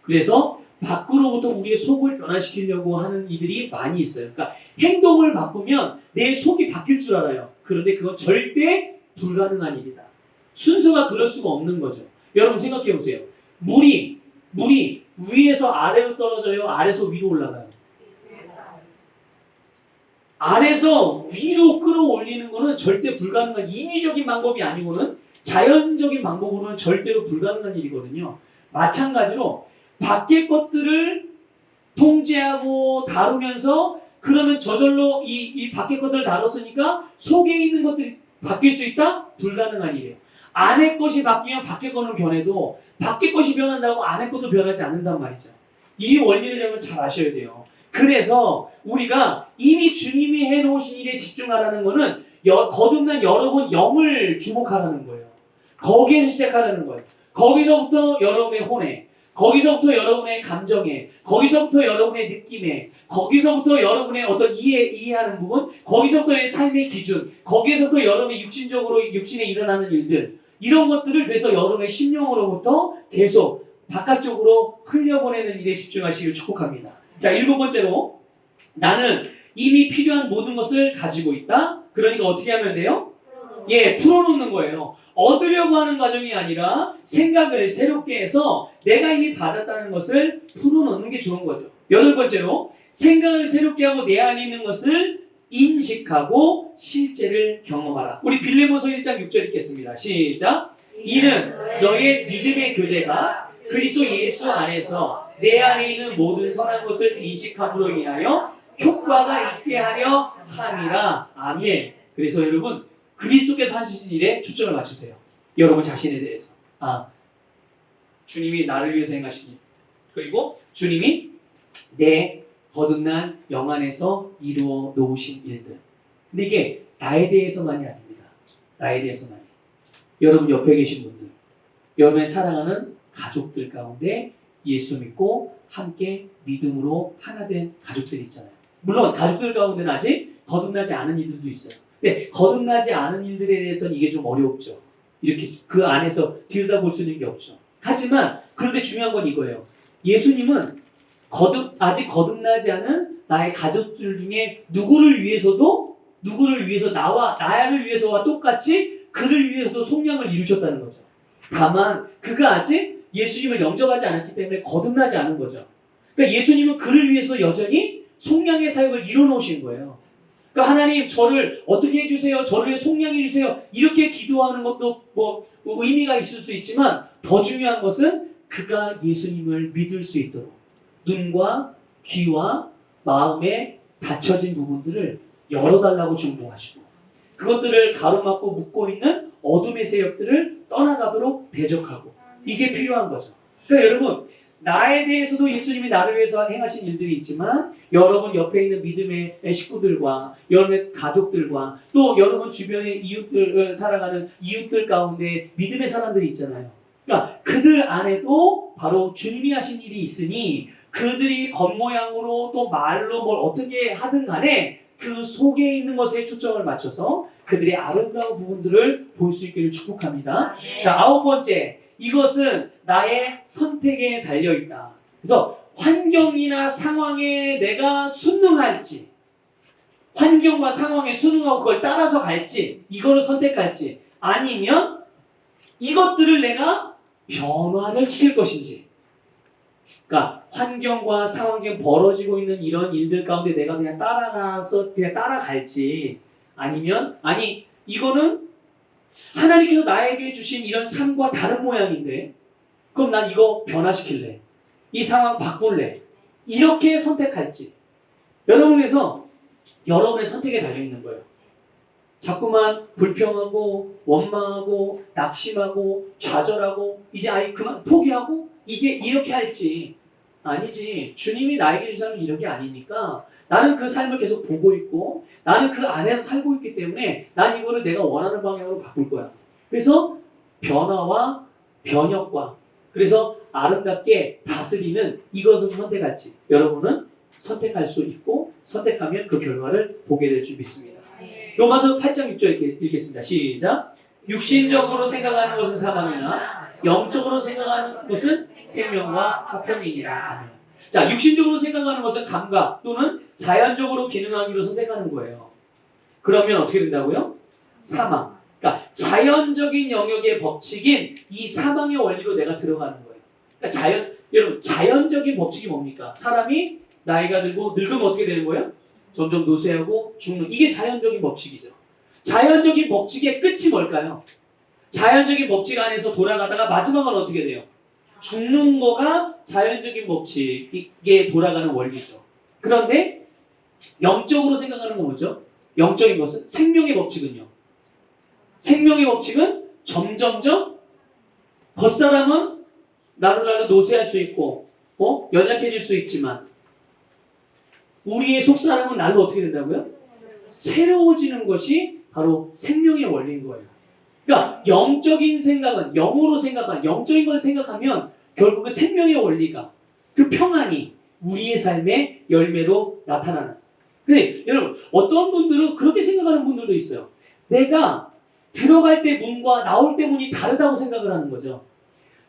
그래서 밖으로부터 우리의 속을 변화시키려고 하는 이들이 많이 있어요. 그러니까 행동을 바꾸면 내 속이 바뀔 줄 알아요. 그런데 그건 절대 불가능한 일이다. 순서가 그럴 수가 없는 거죠. 여러분 생각해 보세요. 물이 위에서 아래로 떨어져요? 아래에서 위로 올라가요? 아래에서 위로 끌어올리는 거는 절대 불가능한 인위적인 방법이 아니고는 자연적인 방법으로는 절대로 불가능한 일이거든요. 마찬가지로 밖의 것들을 통제하고 다루면서 그러면 저절로 이 밖의 것들을 다뤘으니까 속에 있는 것들이 바뀔 수 있다? 불가능한 일이에요. 안의 것이 바뀌면 밖의 거는 변해도 밖의 것이 변한다고 안의 것도 변하지 않는단 말이죠. 이 원리를 여러분 잘 아셔야 돼요. 그래서 우리가 이미 주님이 해놓으신 일에 집중하라는 거는 거듭난 여러분 영을 주목하라는 거예요. 거기에서 시작하라는 거예요. 거기서부터 여러분의 혼에, 거기서부터 여러분의 감정에, 거기서부터 여러분의 느낌에, 거기서부터 여러분의 어떤 이해하는 부분, 거기서부터의 삶의 기준, 거기에서부터 여러분의 육신에 일어나는 일들, 이런 것들을 그래서 여러분의 심령으로부터 계속 바깥쪽으로 흘려보내는 일에 집중하시길 축복합니다. 자, 7번째로 나는 이미 필요한 모든 것을 가지고 있다. 그러니까 어떻게 하면 돼요? 풀어놓는 거예요. 얻으려고 하는 과정이 아니라 생각을 새롭게 해서 내가 이미 받았다는 것을 풀어놓는 게 좋은 거죠. 8번째로 생각을 새롭게 하고 내 안에 있는 것을 인식하고 실제를 경험하라. 우리 빌레몬서 1장 6절 읽겠습니다. 시작. 이는 너의 믿음의 교제가 그리스도 예수 안에서 내 안에 있는 모든 선한 것을 인식함으로 인하여 효과가 있게 하려 함이라. 아멘. 그래서 여러분 그리스도께서 하시는 일에 초점을 맞추세요. 여러분 자신에 대해서. 주님이 나를 위해서 행하신 일. 그리고 주님이 내 거듭난 영 안에서 이루어 놓으신 일들. 근데 이게 나에 대해서만이 아닙니다. 나에 대해서만이. 여러분 옆에 계신 분들, 여러분의 사랑하는 가족들 가운데 예수 믿고 함께 믿음으로 하나 된 가족들이 있잖아요. 물론 가족들 가운데는 아직 거듭나지 않은 이들도 있어요. 근데 거듭나지 않은 일들에 대해서는 이게 좀 어렵죠. 이렇게 그 안에서 들여다볼 수 있는 게 없죠. 하지만 그런데 중요한 건 이거예요. 예수님은 아직 거듭나지 않은 나의 가족들 중에 누구를 위해서 나를 위해서와 똑같이 그를 위해서도 속량을 이루셨다는 거죠. 다만 그가 아직 예수님을 영접하지 않았기 때문에 거듭나지 않은 거죠. 그러니까 예수님은 그를 위해서 여전히 속량의 사역을 이뤄놓으신 거예요. 그러니까 하나님 저를 어떻게 해주세요? 저를 속량해 주세요. 이렇게 기도하는 것도 뭐 의미가 있을 수 있지만 더 중요한 것은 그가 예수님을 믿을 수 있도록 눈과 귀와 마음에 닫혀진 부분들을 열어달라고 중보하시고 그것들을 가로막고 묶고 있는 어둠의 세력들을 떠나가도록 대적하고 이게 필요한 거죠. 그러니까 여러분 나에 대해서도 예수님이 나를 위해서 행하신 일들이 있지만 여러분 옆에 있는 믿음의 식구들과 여러분의 가족들과 또 여러분 주변의 이웃들 살아가는 이웃들 가운데 믿음의 사람들이 있잖아요. 그러니까 그들 안에도 바로 주님이 하신 일이 있으니 그들이 겉모양으로 또 말로 뭘 어떻게 하든 간에 그 속에 있는 것에 초점을 맞춰서 그들의 아름다운 부분들을 볼 수 있기를 축복합니다. 자, 9번째. 이것은 나의 선택에 달려있다. 그래서 환경이나 상황에 내가 순응할지, 환경과 상황에 순응하고 그걸 따라서 갈지, 이거를 선택할지, 아니면 이것들을 내가 변화를 시킬 것인지. 그러니까 환경과 상황 지금 벌어지고 있는 이런 일들 가운데 내가 그냥 따라가서 그냥 따라갈지, 아니면 이거는 하나님께서 나에게 주신 이런 삶과 다른 모양인데 그럼 난 이거 변화시킬래, 이 상황 바꿀래, 이렇게 선택할지. 여러분에서 여러분의 선택에 달려있는 거예요. 자꾸만 불평하고 원망하고 낙심하고 좌절하고 이제 아예 그만 포기하고 이게 이렇게 할지, 아니지. 주님이 나에게 주신 삶은 이런 게 아니니까 나는 그 삶을 계속 보고 있고 나는 그 안에서 살고 있기 때문에 난 이거를 내가 원하는 방향으로 바꿀 거야. 그래서 변화와 변혁과 그래서 아름답게 다스리는 이것을 선택할지 여러분은 선택할 수 있고 선택하면 그 결과를 보게 될 줄 믿습니다. 로마서 8장 6절 읽겠습니다. 시작. 육신적으로 생각하는 것은 사망이나 영적으로 생각하는 것은 생명과 화평이니라. 자, 육신적으로 생각하는 것은 감각 또는 자연적으로 기능하기로 선택하는 거예요. 그러면 어떻게 된다고요? 사망. 그러니까 자연적인 영역의 법칙인 이 사망의 원리로 내가 들어가는 거예요. 그러니까 여러분 자연적인 법칙이 뭡니까? 사람이 나이가 들고 늙으면 어떻게 되는 거예요? 점점 노쇠하고 죽는, 이게 자연적인 법칙이죠. 자연적인 법칙의 끝이 뭘까요? 자연적인 법칙 안에서 돌아가다가 마지막은 어떻게 돼요? 죽는 거가 자연적인 법칙에 돌아가는 원리죠. 그런데 영적으로 생각하는 건 뭐죠? 영적인 것은 생명의 법칙은요. 생명의 법칙은 점점점 겉사람은 나로 노쇠할 수 있고 연약해질 수 있지만 우리의 속사람은 날로 어떻게 된다고요? 새로워지는 것이 바로 생명의 원리인 거예요. 그러니까 영적인 생각은 영으로 생각한 영적인 걸 생각하면 결국은 생명의 원리가 그 평안이 우리의 삶의 열매로 나타나는. 근데 여러분 어떤 분들은 그렇게 생각하는 분들도 있어요. 내가 들어갈 때 문과 나올 때 문이 다르다고 생각을 하는 거죠.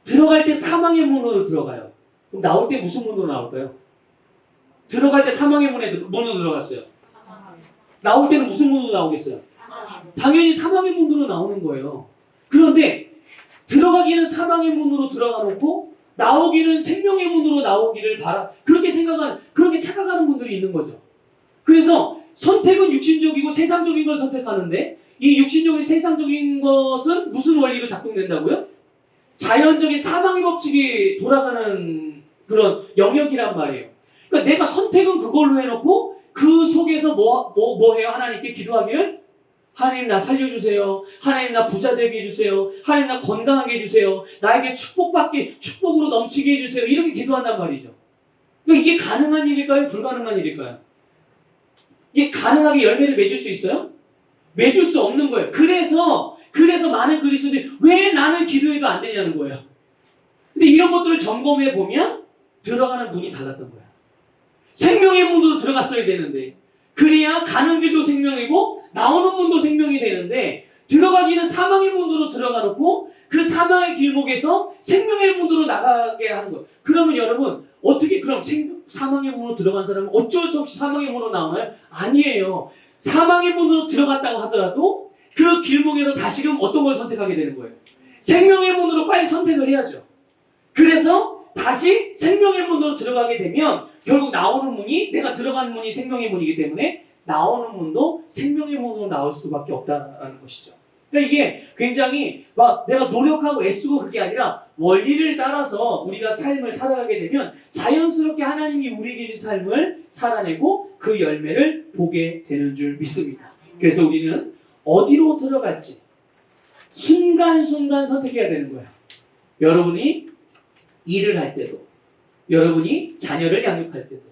들어갈 때 사망의 문으로 들어가요. 그럼 나올 때 무슨 문으로 나올까요? 들어갈 때 사망의 문으로 들어갔어요. 나올 때는 무슨 문으로 나오겠어요? 당연히 사망의 문으로 나오는 거예요. 그런데 들어가기는 사망의 문으로 들어가 놓고 나오기는 생명의 문으로 나오기를 그렇게 착각하는 분들이 있는 거죠. 그래서 선택은 육신적이고 세상적인 걸 선택하는데 이 육신적인 세상적인 것은 무슨 원리로 작동된다고요? 자연적인 사망의 법칙이 돌아가는 그런 영역이란 말이에요. 그러니까 내가 선택은 그걸로 해놓고 그 속에서 뭐 해요? 하나님께 기도하기를 하나님 나 살려주세요. 하나님 나 부자 되게 해주세요. 하나님 나 건강하게 해주세요. 나에게 축복으로 넘치게 해주세요. 이렇게 기도한단 말이죠. 그러니까 이게 가능한 일일까요? 불가능한 일일까요? 이게 가능하게 열매를 맺을 수 있어요? 맺을 수 없는 거예요. 그래서 많은 그리스도인들이 왜 나는 기도해도 안 되냐는 거예요. 근데 이런 것들을 점검해 보면 들어가는 문이 달랐던 거예요. 생명의 문으로 들어갔어야 되는데 그래야 가는 길도 생명이고 나오는 문도 생명이 되는데 들어가기는 사망의 문으로 들어가 놓고 그 사망의 길목에서 생명의 문으로 나가게 하는 거예요. 그러면 여러분 어떻게 그럼 사망의 문으로 들어간 사람은 어쩔 수 없이 사망의 문으로 나오나요? 아니에요. 사망의 문으로 들어갔다고 하더라도 그 길목에서 다시금 어떤 걸 선택하게 되는 거예요? 생명의 문으로 빨리 선택을 해야죠. 그래서 다시 생명의 문으로 들어가게 되면 결국 나오는 문이 내가 들어간 문이 생명의 문이기 때문에 나오는 문도 생명의 문으로 나올 수밖에 없다는 것이죠. 그러니까 이게 굉장히 막 내가 노력하고 애쓰고 그게 아니라 원리를 따라서 우리가 삶을 살아가게 되면 자연스럽게 하나님이 우리에게 주신 삶을 살아내고 그 열매를 보게 되는 줄 믿습니다. 그래서 우리는 어디로 들어갈지 순간순간 선택해야 되는 거예요. 여러분이 일을 할 때도, 여러분이 자녀를 양육할 때도,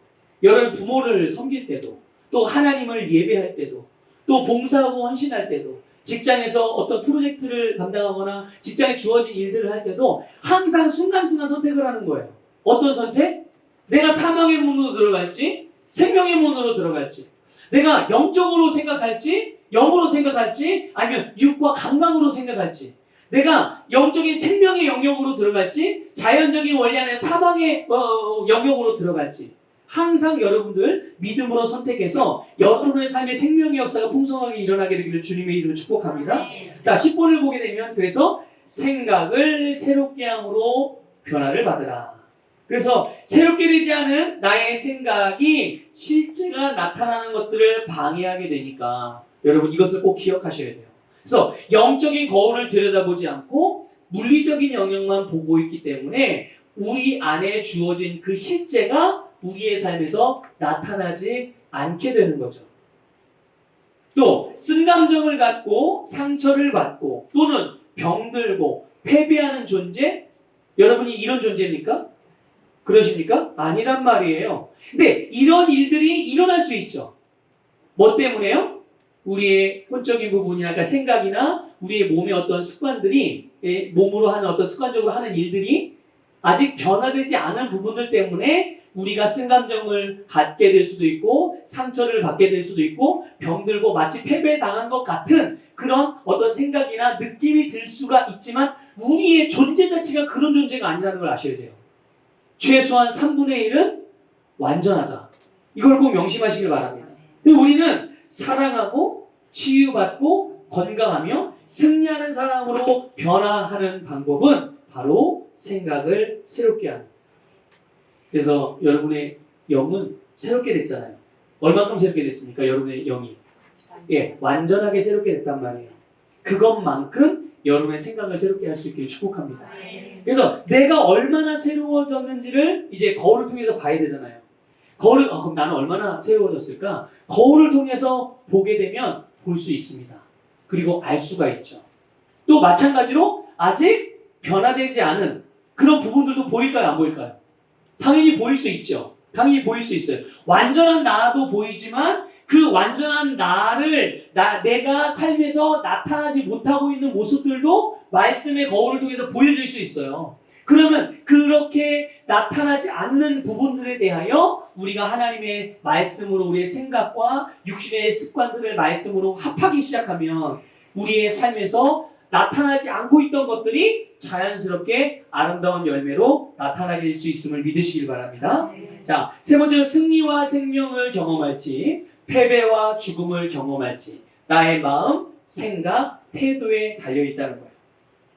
여러분 부모를 섬길 때도, 또 하나님을 예배할 때도, 또 봉사하고 헌신할 때도, 직장에서 어떤 프로젝트를 감당하거나 직장에 주어진 일들을 할 때도 항상 순간순간 선택을 하는 거예요. 어떤 선택? 내가 사망의 문으로 들어갈지, 생명의 문으로 들어갈지, 내가 영적으로 생각할지, 영으로 생각할지, 아니면 육과 감각으로 생각할지, 내가 영적인 생명의 영역으로 들어갈지, 자연적인 원리 안에 사망의 영역으로 들어갈지, 항상 여러분들 믿음으로 선택해서 여러분의 삶의 생명의 역사가 풍성하게 일어나게 되기를 주님의 이름으로 축복합니다. 자, 10번을 보게 되면 그래서 생각을 새롭게 함으로 변화를 받으라. 그래서 새롭게 되지 않은 나의 생각이 실제가 나타나는 것들을 방해하게 되니까 여러분 이것을 꼭 기억하셔야 돼요. 그래서 영적인 거울을 들여다보지 않고 물리적인 영역만 보고 있기 때문에 우리 안에 주어진 그 실제가 우리의 삶에서 나타나지 않게 되는 거죠. 또 쓴 감정을 갖고 상처를 받고 또는 병들고 패배하는 존재, 여러분이 이런 존재입니까? 그러십니까? 아니란 말이에요. 근데 이런 일들이 일어날 수 있죠. 뭐 때문에요? 우리의 혼적인 부분이나 그러니까 생각이나 우리의 몸의 어떤 습관들이 몸으로 하는 어떤 습관적으로 하는 일들이 아직 변화되지 않은 부분들 때문에 우리가 쓴 감정을 갖게 될 수도 있고 상처를 받게 될 수도 있고 병들고 마치 패배당한 것 같은 그런 어떤 생각이나 느낌이 들 수가 있지만 우리의 존재 자체가 그런 존재가 아니라는 걸 아셔야 돼요. 최소한 3분의 1은 완전하다. 이걸 꼭 명심하시길 바랍니다. 우리는 사랑하고 치유받고 건강하며 승리하는 사람으로 변화하는 방법은 바로 생각을 새롭게 하는. 그래서 여러분의 영은 새롭게 됐잖아요. 얼마큼 새롭게 됐습니까? 여러분의 영이. 완전하게 새롭게 됐단 말이에요. 그것만큼 여러분의 생각을 새롭게 할 수 있기를 축복합니다. 그래서 내가 얼마나 새로워졌는지를 이제 거울을 통해서 봐야 되잖아요. 그럼 나는 얼마나 새로워졌을까? 거울을 통해서 보게 되면 볼 수 있습니다. 그리고 알 수가 있죠. 또 마찬가지로 아직 변화되지 않은 그런 부분들도 보일까요? 안 보일까요? 당연히 보일 수 있죠. 당연히 보일 수 있어요. 완전한 나도 보이지만 그 완전한 나를 내가 삶에서 나타나지 못하고 있는 모습들도 말씀의 거울을 통해서 보여줄 수 있어요. 그러면 그렇게 나타나지 않는 부분들에 대하여 우리가 하나님의 말씀으로 우리의 생각과 육신의 습관들을 말씀으로 합하기 시작하면 우리의 삶에서 나타나지 않고 있던 것들이 자연스럽게 아름다운 열매로 나타나게 될 수 있음을 믿으시길 바랍니다. 자, 세 번째는 승리와 생명을 경험할지 패배와 죽음을 경험할지 나의 마음, 생각, 태도에 달려있다는 거예요.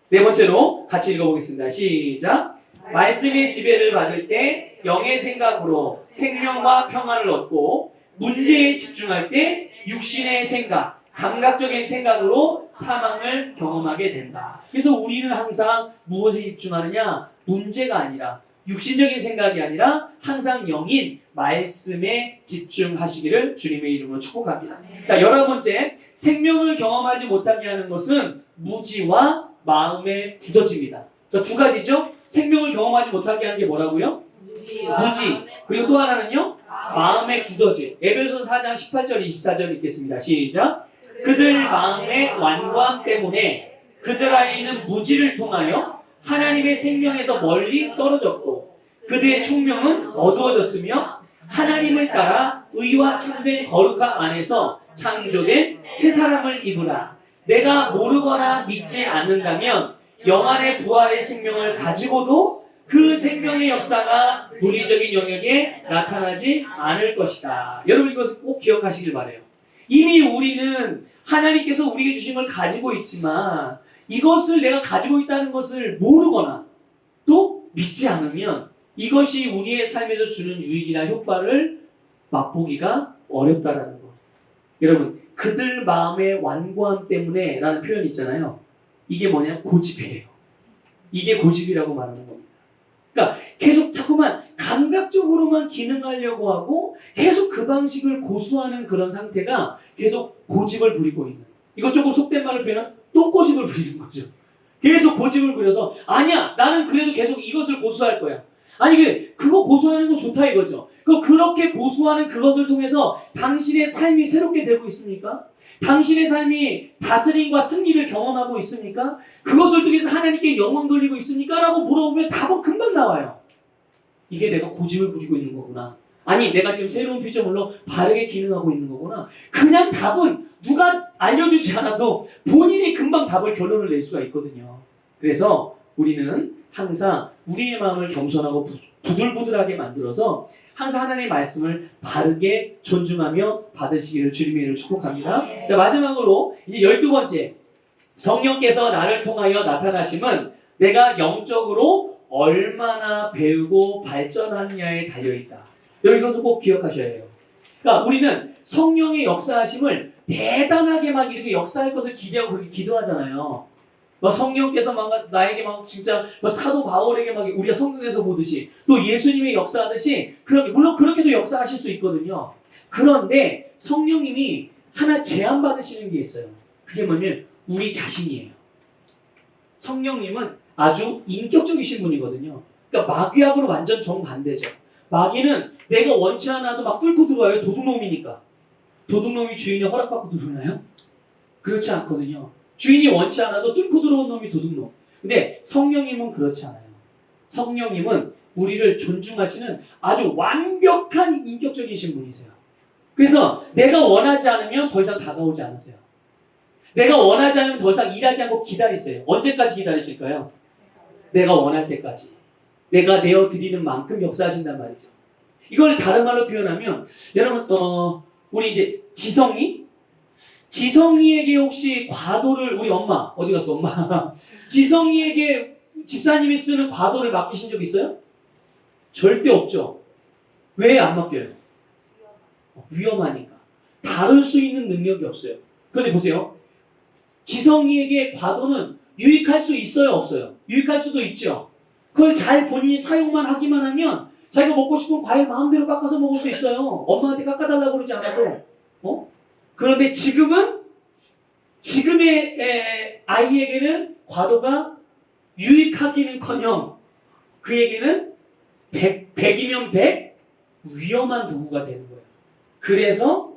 네 번째로 같이 읽어보겠습니다. 시작! 말씀의 지배를 받을 때 영의 생각으로 생명과 평안을 얻고 문제에 집중할 때 육신의 생각, 감각적인 생각으로 사망을 경험하게 된다. 그래서 우리는 항상 무엇에 집중하느냐? 문제가 아니라 육신적인 생각이 아니라 항상 영인 말씀에 집중하시기를 주님의 이름으로 축복합니다. 자, 11번째, 생명을 경험하지 못하게 하는 것은 무지와 마음의 굳어짐이다. 자, 두 가지죠. 생명을 경험하지 못하게 하는 게 뭐라고요? 무지. 그리고 또 하나는요? 마음의 굳어짐. 에베소서 4장 18절 24절 읽겠습니다. 시작. 그들 마음의 완고함 때문에 그들 안에 있는 무지를 통하여 하나님의 생명에서 멀리 떨어졌고 그들의 총명은 어두워졌으며 하나님을 따라 의와 참된 거룩함 안에서 창조된 새 사람을 입으라. 내가 모르거나 믿지 않는다면 영안의 부활의 생명을 가지고도 그 생명의 역사가 물리적인 영역에 나타나지 않을 것이다. 여러분 이것을 꼭 기억하시길 바라요. 이미 우리는 하나님께서 우리에게 주신 걸 가지고 있지만 이것을 내가 가지고 있다는 것을 모르거나 또 믿지 않으면 이것이 우리의 삶에서 주는 유익이나 효과를 맛보기가 어렵다라는 것. 여러분 그들 마음의 완고함 때문에 라는 표현이 있잖아요. 이게 뭐냐? 고집이에요. 이게 고집이라고 말하는 겁니다. 그러니까 계속 자꾸만 감각적으로만 기능하려고 하고 계속 그 방식을 고수하는 그런 상태가 계속 고집을 부리고 있는. 이거 조금 속된 말을 표현하면 똥고집을 부리는 거죠. 계속 고집을 부려서 아니야 나는 그래도 계속 이것을 고수할 거야. 아니 그거 고수하는 거 좋다 이거죠. 그렇게 고수하는 그것을 통해서 당신의 삶이 새롭게 되고 있습니까? 당신의 삶이 다스림과 승리를 경험하고 있습니까? 그것을 통해서 하나님께 영광 돌리고 있습니까? 라고 물어보면 답은 금방 나와요. 이게 내가 고집을 부리고 있는 거구나. 아니 내가 지금 새로운 피조물로 바르게 기능하고 있는 거구나. 그냥 답은 누가 알려주지 않아도 본인이 금방 답을 결론을 낼 수가 있거든요. 그래서 우리는 항상 우리의 마음을 겸손하고 부들부들하게 만들어서 항상 하나님의 말씀을 바르게 존중하며 받으시기를 주님의 이름으로 축복합니다. 자, 마지막으로 이제 12번째, 성령께서 나를 통하여 나타나심은 내가 영적으로 얼마나 배우고 발전하느냐에 달려있다. 여러분 이것을 꼭 기억하셔야 해요. 그러니까 우리는 성령의 역사하심을 대단하게 막 이렇게 역사할 것을 기대하고 그렇게 기도하잖아요. 막 성령께서 막 나에게 막 진짜 막 사도 바울에게 막 우리가 성경에서 보듯이 또 예수님의 역사하듯이 물론 그렇게도 역사하실 수 있거든요. 그런데 성령님이 하나 제한받으시는 게 있어요. 그게 뭐냐면 우리 자신이에요. 성령님은 아주 인격적이신 분이거든요. 그러니까 마귀하고는 완전 정반대죠. 마귀는 내가 원치 않아도 막 뚫고 들어와요. 도둑놈이니까. 도둑놈이 주인의 허락받고 들어오나요? 그렇지 않거든요. 주인이 원치 않아도 뚫고 들어온 놈이 도둑놈. 근데 성령님은 그렇지 않아요. 성령님은 우리를 존중하시는 아주 완벽한 인격적이신 분이세요. 그래서 내가 원하지 않으면 더 이상 다가오지 않으세요. 내가 원하지 않으면 더 이상 일하지 않고 기다리세요. 언제까지 기다리실까요? 내가 원할 때까지. 내가 내어드리는 만큼 역사하신단 말이죠. 이걸 다른 말로 표현하면 여러분 우리 이제 지성이에게 혹시 과도를 우리 엄마 어디 갔어 엄마 지성이에게 집사님이 쓰는 과도를 맡기신 적 있어요? 절대 없죠. 왜 안 맡겨요? 위험하니까. 다룰 수 있는 능력이 없어요. 그런데 보세요. 지성이에게 과도는 유익할 수 있어요 없어요? 유익할 수도 있죠. 그걸 잘 본인이 사용만 하기만 하면 자기가 먹고 싶은 과일 마음대로 깎아서 먹을 수 있어요. 엄마한테 깎아달라고 그러지 않아도. 그런데 지금의 아이에게는 과도가 유익하기는커녕 그에게는 100이면 100 위험한 도구가 되는 거예요. 그래서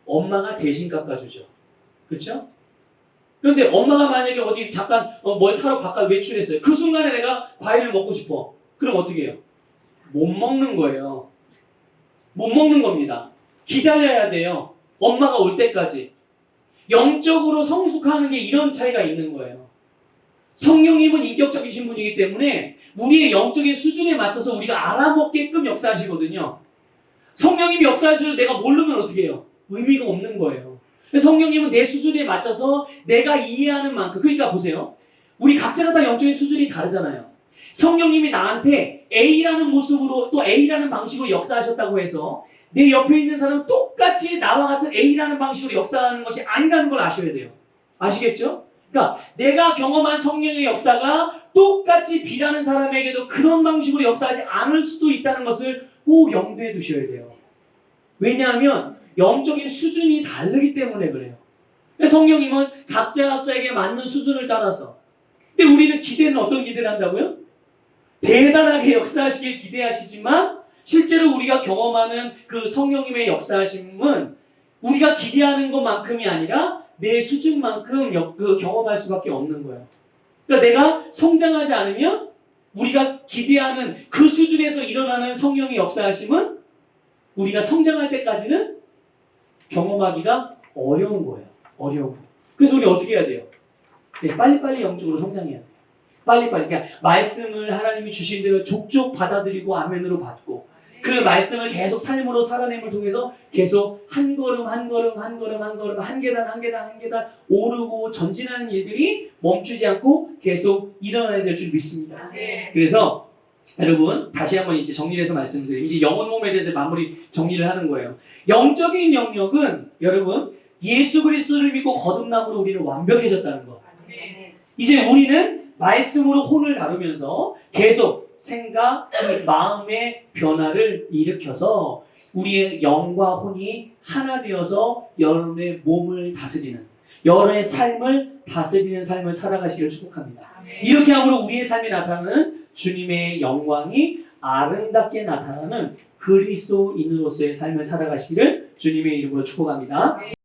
엄마가 대신 깎아주죠. 그렇죠? 그런데 엄마가 만약에 어디 잠깐 뭘 사러 바깥 외출했어요. 그 순간에 내가 과일을 먹고 싶어. 그럼 어떻게 해요? 못 먹는 거예요. 못 먹는 겁니다. 기다려야 돼요. 엄마가 올 때까지. 영적으로 성숙하는 게 이런 차이가 있는 거예요. 성령님은 인격적이신 분이기 때문에 우리의 영적인 수준에 맞춰서 우리가 알아먹게끔 역사하시거든요. 성령님이 역사하셔도 내가 모르면 어떻게 해요? 의미가 없는 거예요. 성령님은 내 수준에 맞춰서 내가 이해하는 만큼. 그러니까 보세요. 우리 각자가 다 영적인 수준이 다르잖아요. 성령님이 나한테 A라는 모습으로 또 A라는 방식으로 역사하셨다고 해서 내 옆에 있는 사람은 똑같이 나와 같은 A라는 방식으로 역사하는 것이 아니라는 걸 아셔야 돼요. 아시겠죠? 그러니까 내가 경험한 성령의 역사가 똑같이 B라는 사람에게도 그런 방식으로 역사하지 않을 수도 있다는 것을 꼭 염두에 두셔야 돼요. 왜냐하면 영적인 수준이 다르기 때문에 그래요. 성령님은 각자에게 맞는 수준을 따라서. 근데 우리는 기대는 어떤 기대를 한다고요? 대단하게 역사하시길 기대하시지만 실제로 우리가 경험하는 그 성령님의 역사하심은 우리가 기대하는 것만큼이 아니라 내 수준만큼 경험할 수밖에 없는 거예요. 그러니까 내가 성장하지 않으면 우리가 기대하는 그 수준에서 일어나는 성령의 역사하심은 우리가 성장할 때까지는 경험하기가 어려운 거예요. 어려운 거. 그래서 우리 어떻게 해야 돼요? 네, 빨리빨리 영적으로 성장해야 돼요. 빨리빨리. 그러니까 말씀을 하나님이 주신 대로 족족 받아들이고 아멘으로 받고 그 말씀을 계속 삶으로 살아냄을 통해서 계속 한 걸음 한 걸음 한 걸음 한 걸음 한 계단 한 계단 한 계단 오르고 전진하는 일들이 멈추지 않고 계속 일어나야 될 줄 믿습니다. 그래서 여러분 다시 한번 이제 정리를 해서 말씀드리면 이제 영혼 몸에 대해서 마무리 정리를 하는 거예요. 영적인 영역은 여러분 예수 그리스도를 믿고 거듭남으로 우리는 완벽해졌다는 거. 이제 우리는 말씀으로 혼을 다루면서 계속 생각, 마음의 변화를 일으켜서 우리의 영과 혼이 하나 되어서 여러분의 몸을 다스리는 여러분의 삶을 다스리는 삶을 살아가시기를 축복합니다. 이렇게 함으로 우리의 삶에 나타나는 주님의 영광이 아름답게 나타나는 그리스도인으로서의 삶을 살아가시기를 주님의 이름으로 축복합니다.